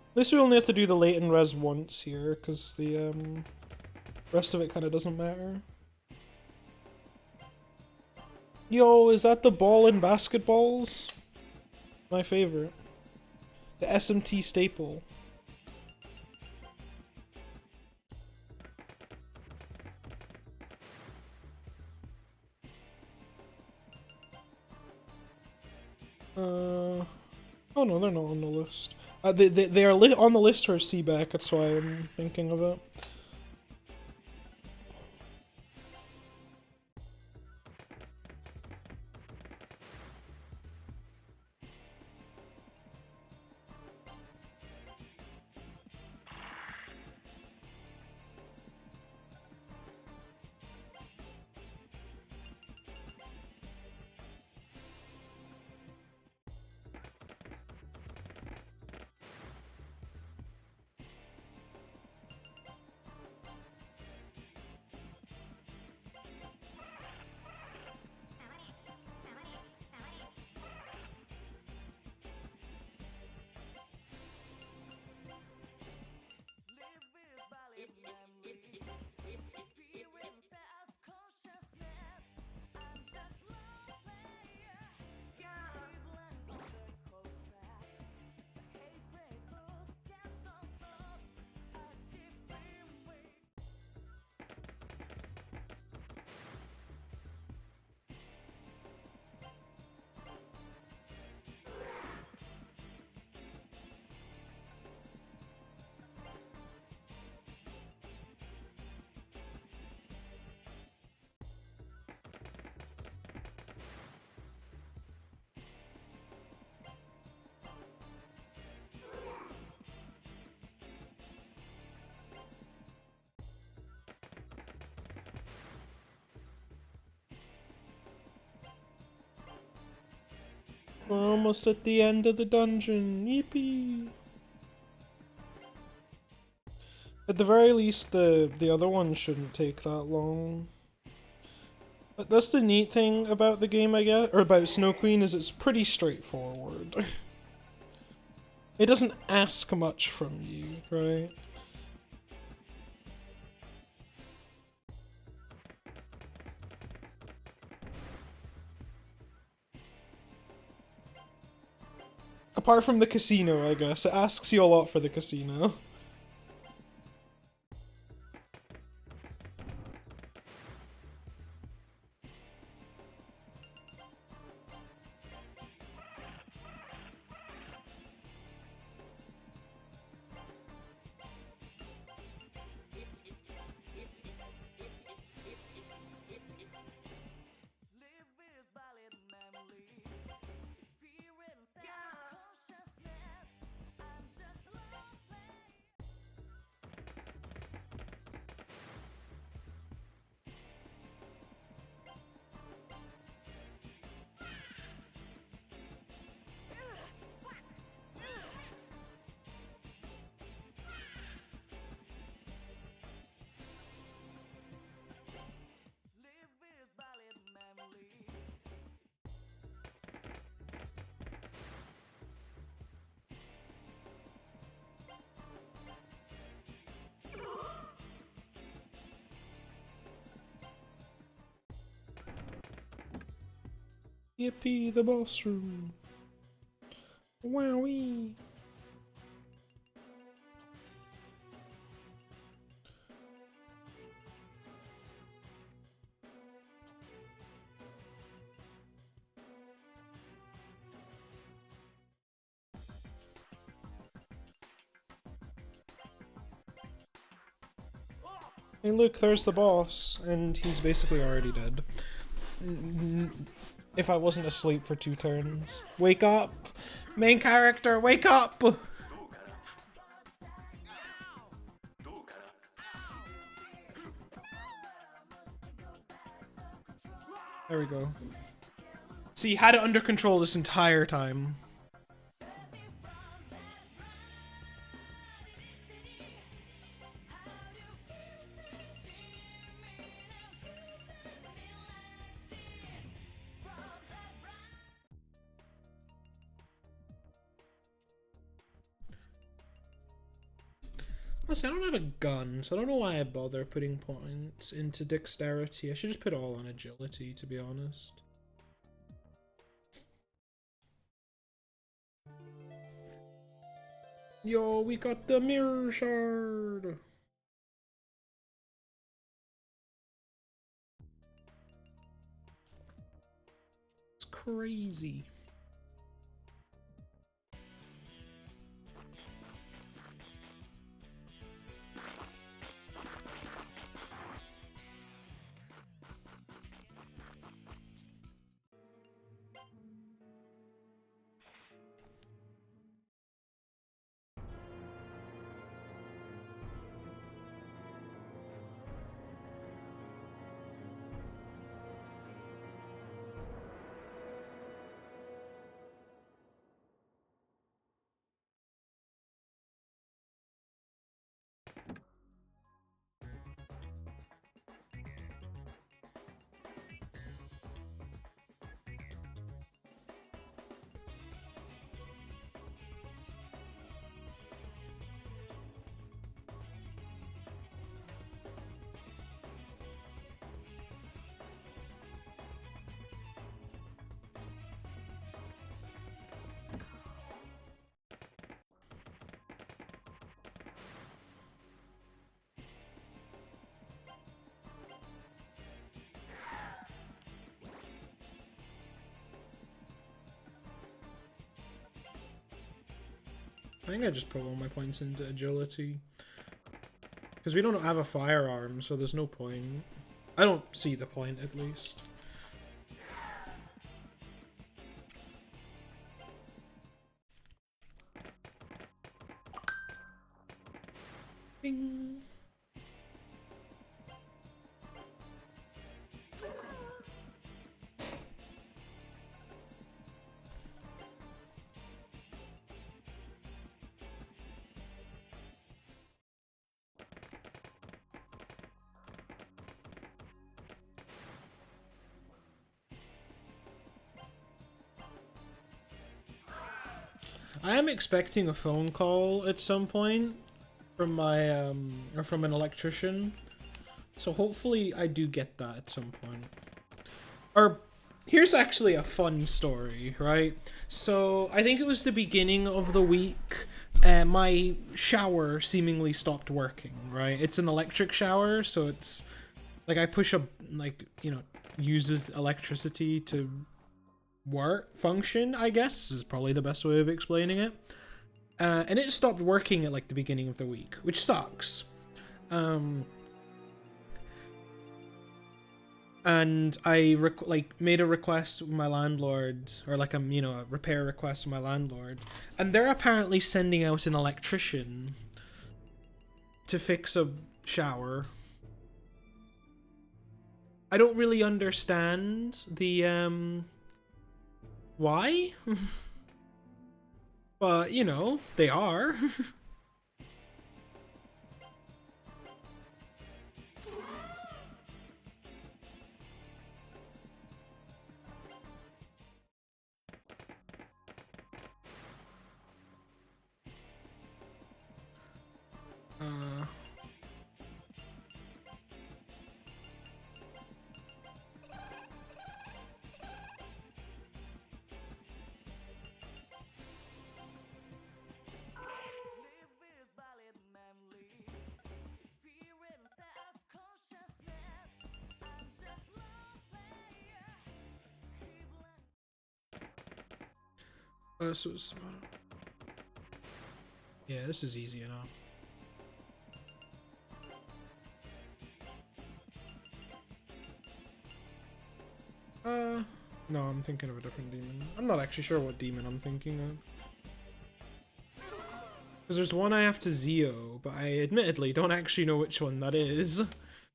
At least we only have to do the late and res once here, because the rest of it kind of doesn't matter. Yo, is that the ball in basketballs? My favorite. The SMT staple. Oh no, they're not on the list. They are on the list for CBAC, that's why I'm thinking of it. We're almost at the end of the dungeon. Yippee! At the very least, the other one shouldn't take that long. But that's the neat thing about the game, I guess, or about Snow Queen, is it's pretty straightforward. It doesn't ask much from you, right? Apart from the casino, I guess. It asks you a lot for the casino. Yippee, the boss room. Wowee. Hey look, there's the boss, and he's basically already dead. if I wasn't asleep for 2 turns. Wake up! Main character, wake up! There we go. See, had it under control this entire time. Honestly, I don't have a gun, so I don't know why I bother putting points into dexterity. I should just put it all on agility, to be honest. Yo, we got the mirror shard! It's crazy. I think I just put all my points into agility. Because we don't have a firearm, so there's no point. I don't see the point, at least. Bing. I am expecting a phone call at some point from my or from an electrician. So hopefully I do get that at some point. Or here's actually a fun story, right? So I think it was the beginning of the week. My shower seemingly stopped working, right? It's an electric shower, so it's like I push a, like, you know, uses electricity to function, I guess, is probably the best way of explaining it. And it stopped working at like the beginning of the week, which sucks. And I made a request with my landlord, or like a repair request with my landlord, and they're apparently sending out an electrician to fix a shower. I don't really understand the why? But, you know, they are. So it's, yeah, this is easy enough. No, I'm thinking of a different demon. I'm not actually sure what demon I'm thinking of. Because there's one I have to Zeo, but I admittedly don't actually know which one that is.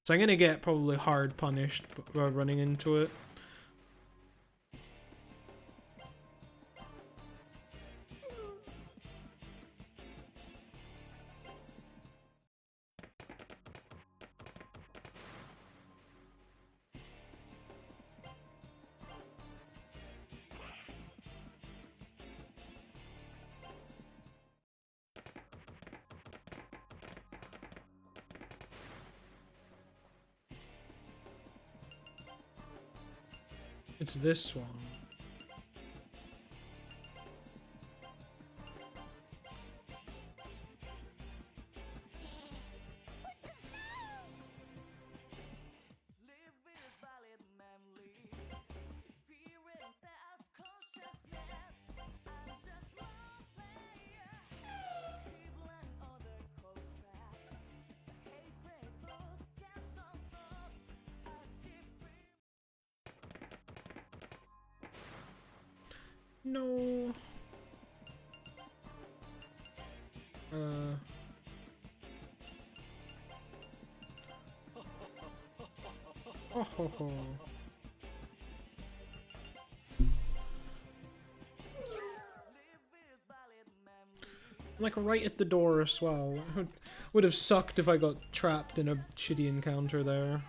So I'm gonna get probably hard punished by running into it. It's this one. No. Oh ho ho. Like right at the door as well. Would have sucked if I got trapped in a shitty encounter there.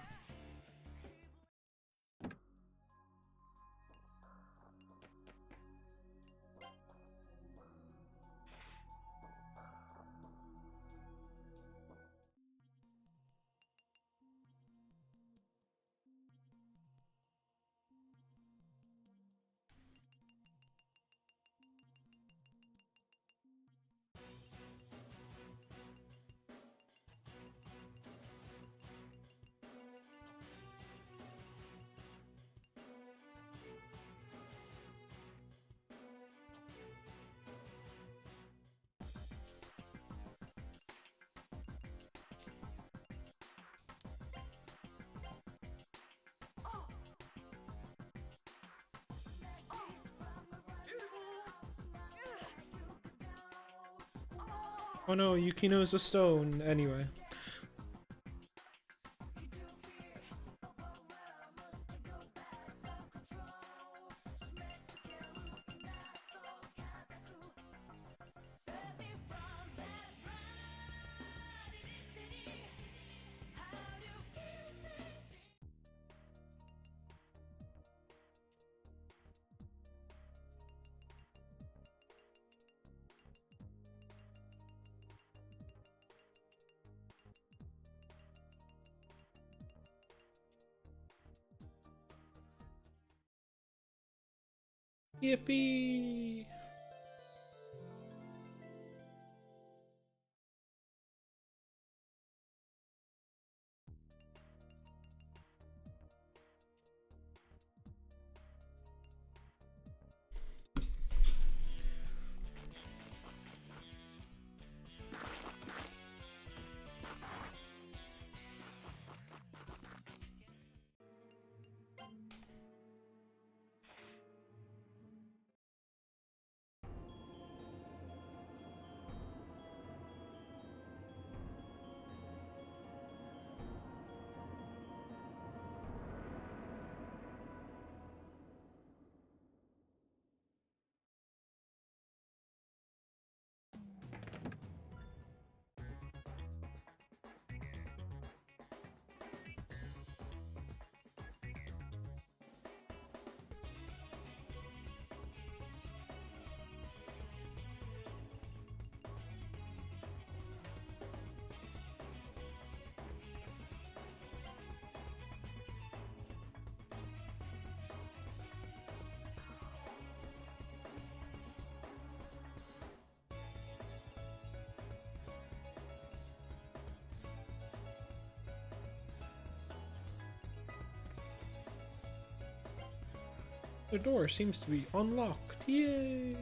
Oh no, Yukino's a stone. Anyway. Yippee! The door seems to be unlocked. Yay!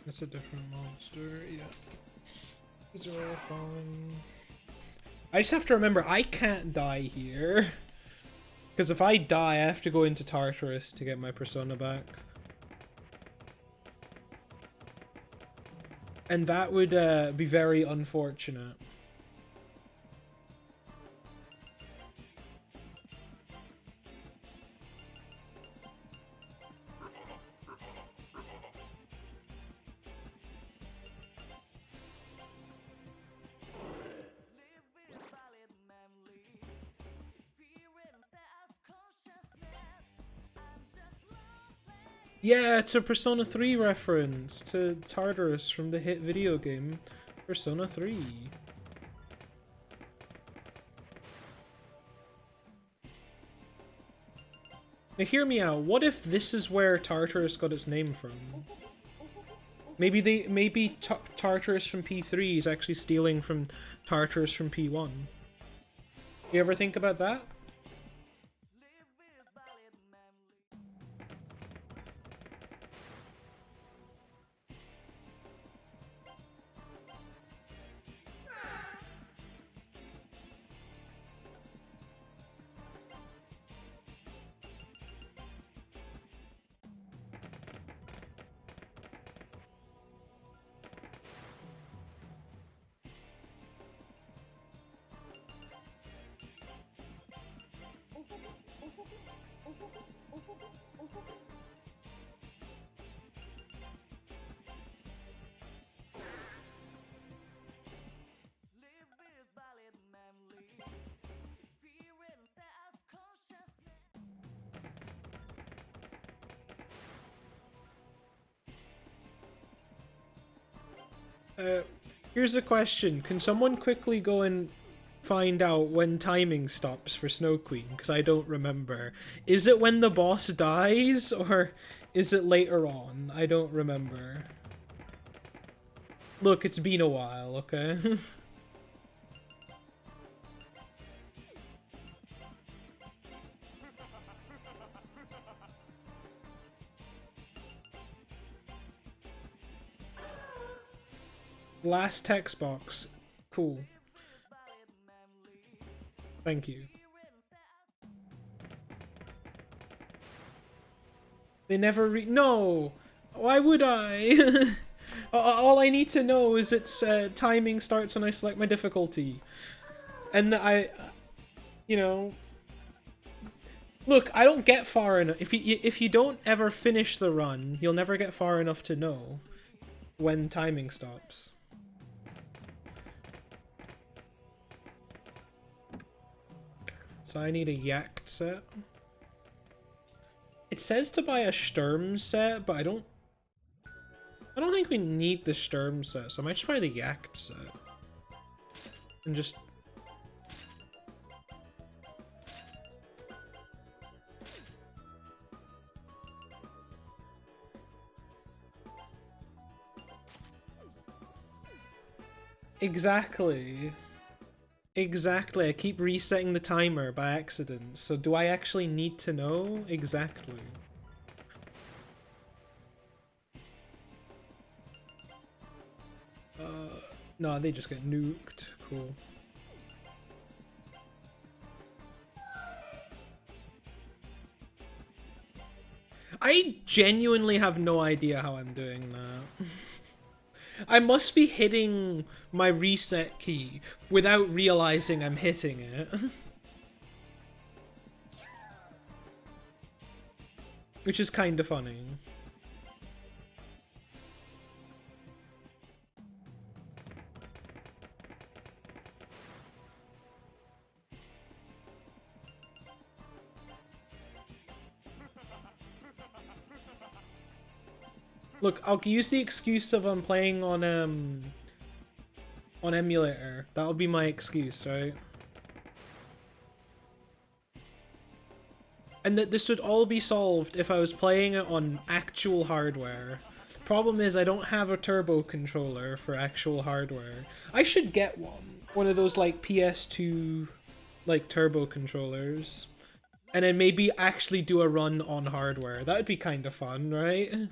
That's a different monster, yeah. These are all fine. I just have to remember, I can't die here. Because if I die, I have to go into Tartarus to get my persona back. And that would be very unfortunate. Yeah, it's a Persona 3 reference to Tartarus from the hit video game Persona 3. Now hear me out, what if this is where Tartarus got its name from? Maybe Tartarus from P3 is actually stealing from Tartarus from P1. You ever think about that? Here's a question. Can someone quickly go and find out when timing stops for Snow Queen? Because I don't remember. Is it when the boss dies, or is it later on? I don't remember. Look, it's been a while, okay? Last text box. Cool. Thank you. They never No! Why would I? All I need to know is its timing starts when I select my difficulty. And you know... Look, I don't get far enough. If you don't ever finish the run, you'll never get far enough to know when timing stops. So I need a Yacht set. It says to buy a Sturm set, but I don't think we need the Sturm set, so I might just buy the Yacht set. And just... Exactly. Exactly, I keep resetting the timer by accident, so do I actually need to know? Exactly. No, they just get nuked. Cool. I genuinely have no idea how I'm doing that. I must be hitting my reset key without realizing I'm hitting it. Which is kind of funny. Look, I'll use the excuse of I'm playing on emulator. That'll be my excuse, right? And that this would all be solved if I was playing it on actual hardware. Problem is, I don't have a turbo controller for actual hardware. I should get one. One of those, like, PS2, like, turbo controllers. And then maybe actually do a run on hardware. That would be kind of fun, right?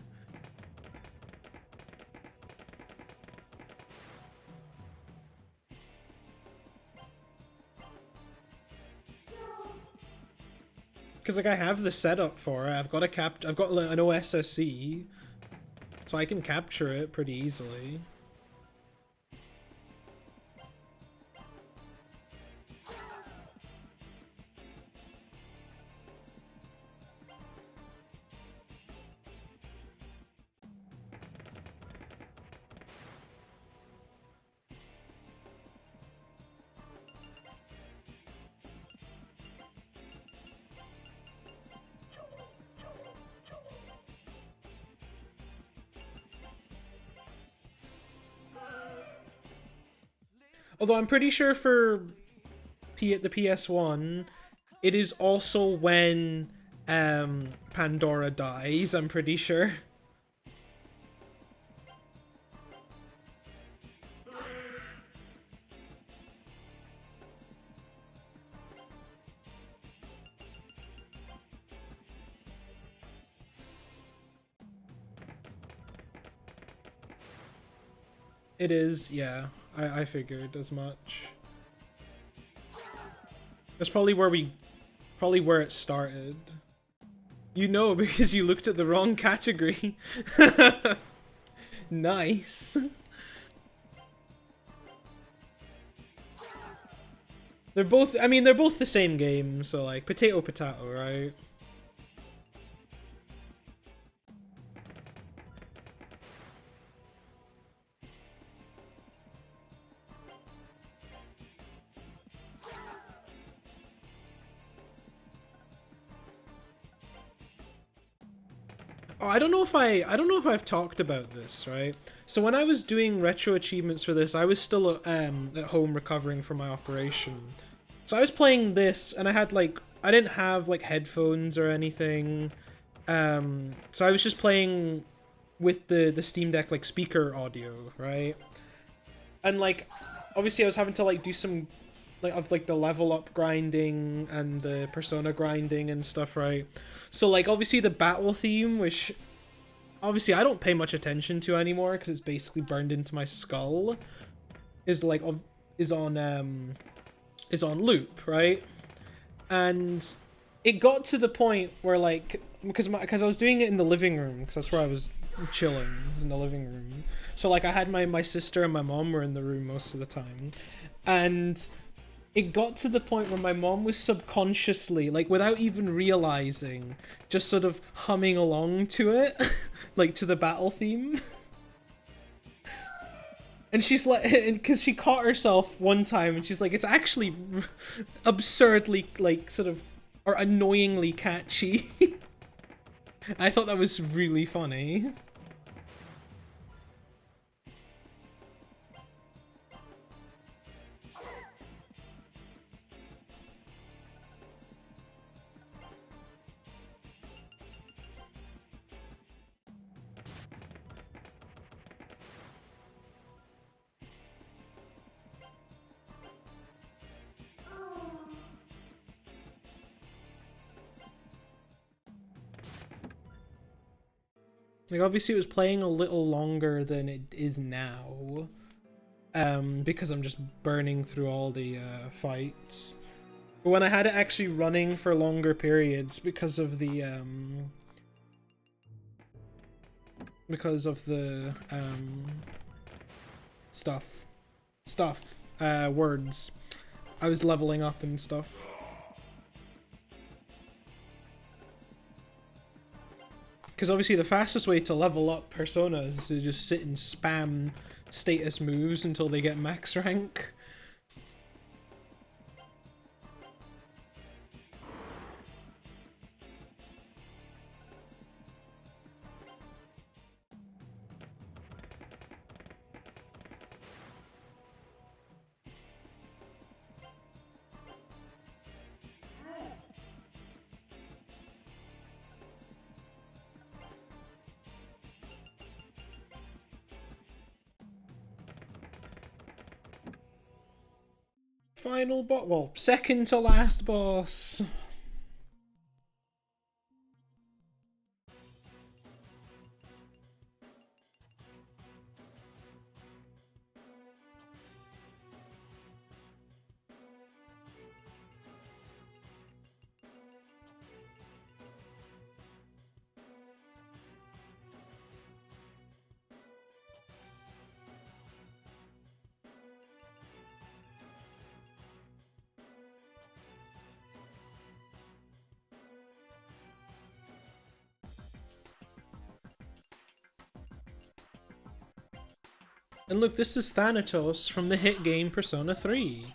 Because like I have the setup for it. I've got I've got like, an OSSC, so I can capture it pretty easily. Although I'm pretty sure for the PS1, it is also when Pandora dies, I'm pretty sure. It is, yeah. I figured as much. That's probably where it started. You know, because you looked at the wrong category. Nice. They're both, I mean, they're both the same game, so like, potato, right? Oh, I don't know if I've talked about this, right? So when I was doing retro achievements for this, I was still at home recovering from my operation. So I was playing this, and I didn't have like headphones or anything. So I was just playing with the Steam Deck like speaker audio, right? And like, obviously I was having to like do some like the level up grinding and the persona grinding and stuff, right? So like obviously the battle theme, which obviously I don't pay much attention to anymore because it's basically burned into my skull, is like is on loop, right? And it got to the point where like because I was doing it in the living room because that's where I was chilling, in the living room. So like I had my sister and my mom were in the room most of the time, and it got to the point where my mom was subconsciously, like without even realizing, just sort of humming along to it, like to the battle theme. And she's like, because she caught herself one time and she's like, it's actually absurdly, like, sort of, or annoyingly catchy. I thought that was really funny. Like, obviously it was playing a little longer than it is now. Because I'm just burning through all the fights. But when I had it actually running for longer periods because of the words, I was leveling up and stuff. Because obviously the fastest way to level up personas is to just sit and spam status moves until they get max rank. Final boss, well, second to last boss. And look, this is Thanatos from the hit game Persona 3.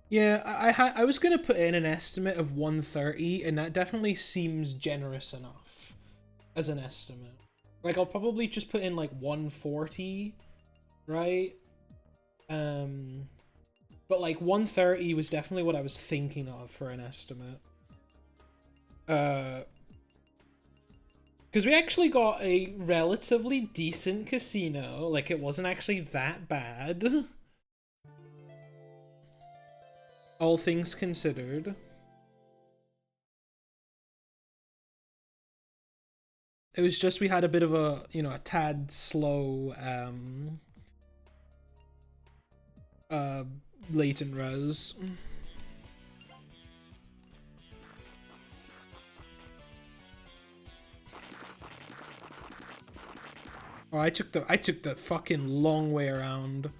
Yeah, I was gonna put in an estimate of 130, and that definitely seems generous enough as an estimate. Like, I'll probably just put in like 140, right? But like 130 was definitely what I was thinking of for an estimate. Because we actually got a relatively decent casino. Like, it wasn't actually that bad. All things considered. It was just we had a bit of a, you know, a tad slow latent res. Oh, I took the fucking long way around.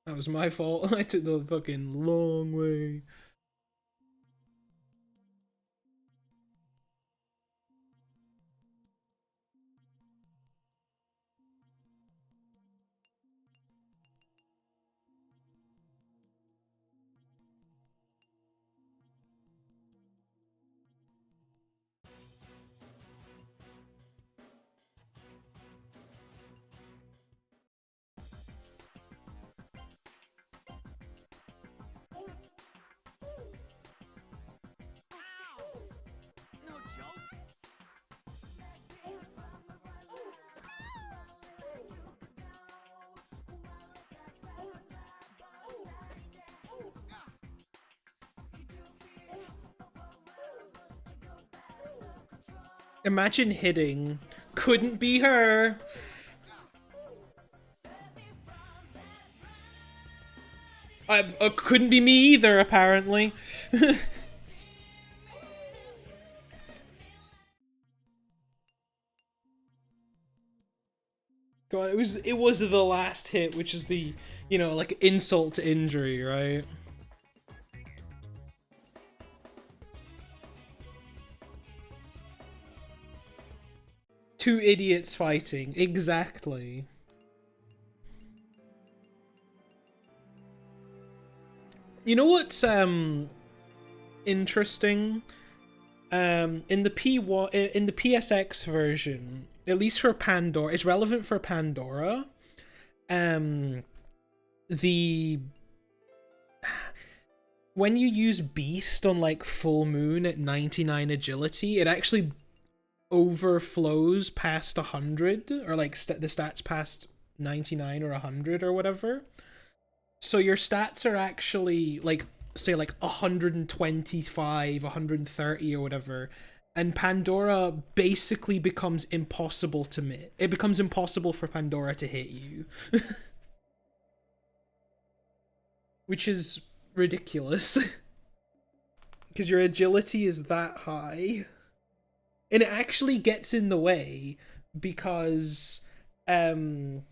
That was my fault. I took the fucking long way. No joke. Imagine hitting. Couldn't be her. Couldn't be me either, apparently. God, it was the last hit, which is the, you know, like, insult to injury, right? Two idiots fighting, exactly. You know what's interesting? In the P1 in the PSX version, at least for Pandora, it's relevant for Pandora. The when you use Beast on like Full Moon at 99 agility, it actually overflows past 100, or like the stats past 99 or 100 or whatever. So your stats are actually like, say, like 125, 130 or whatever, and Pandora basically becomes impossible to hit. It becomes impossible for Pandora to hit you. Which is ridiculous. Because your agility is that high. And it actually gets in the way because, in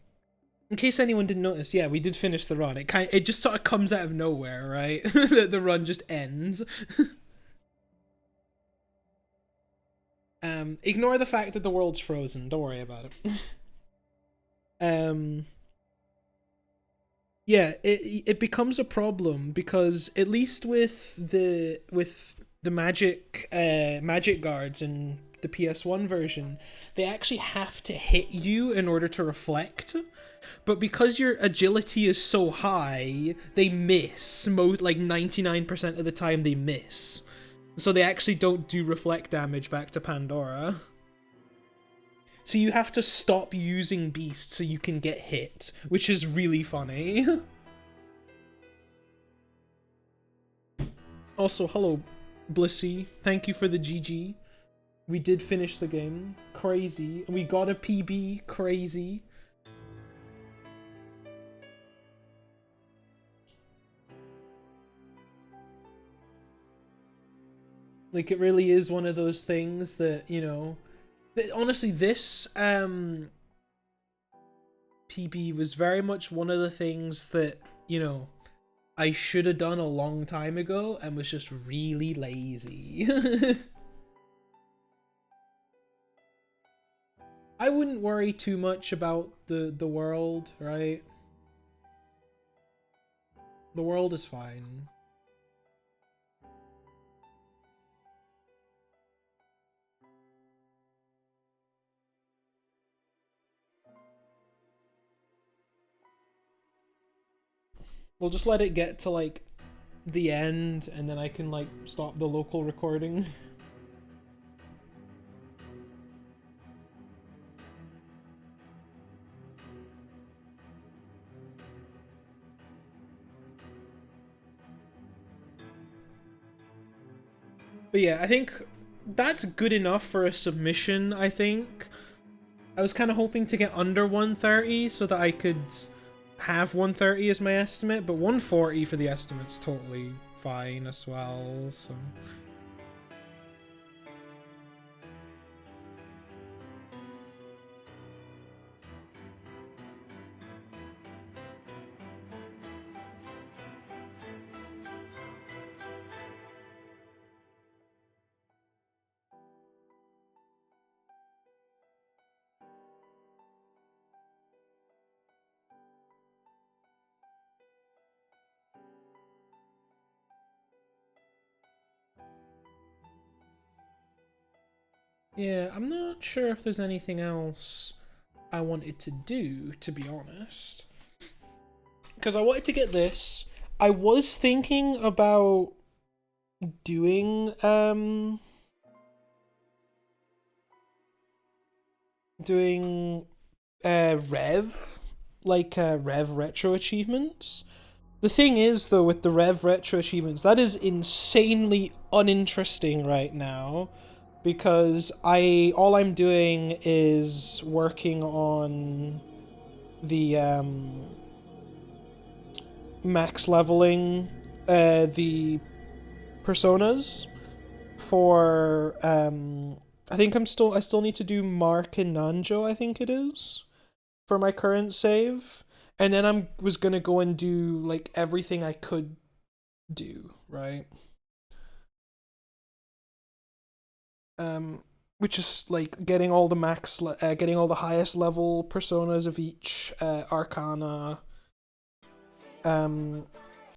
case anyone didn't notice, yeah, we did finish the run. It just sort of comes out of nowhere, right? The run just ends. Ignore the fact that the world's frozen. Don't worry about it. Yeah, it becomes a problem because at least with the magic guards in the PS1 version, they actually have to hit you in order to reflect. But because your agility is so high, they miss. Like 99% of the time they miss. So they actually don't do reflect damage back to Pandora. So you have to stop using Beast so you can get hit, which is really funny. Also, hello, Blissy. Thank you for the GG. We did finish the game. Crazy. We got a PB. Crazy. Like, it really is one of those things that, you know... Honestly, this PB was very much one of the things that, you know, I should have done a long time ago and was just really lazy. I wouldn't worry too much about the world, right? The world is fine. We'll just let it get to, like, the end, and then I can, like, stop the local recording. But yeah, I think that's good enough for a submission, I think. I was kind of hoping to get under 130 so that I could have 130 as my estimate, but 140 for the estimate's totally fine as well, so... Yeah, I'm not sure if there's anything else I wanted to do, to be honest. Because I wanted to get this. I was thinking about doing, Rev, like, Rev Retro Achievements. The thing is, though, with the Rev Retro Achievements, that is insanely uninteresting right now. Because all I'm doing is working on the max leveling the personas for I think I still need to do Mark and Nanjo, I think it is, for my current save. And then I was gonna go and do like everything I could do, right? Which is like getting all the getting all the highest level personas of each arcana,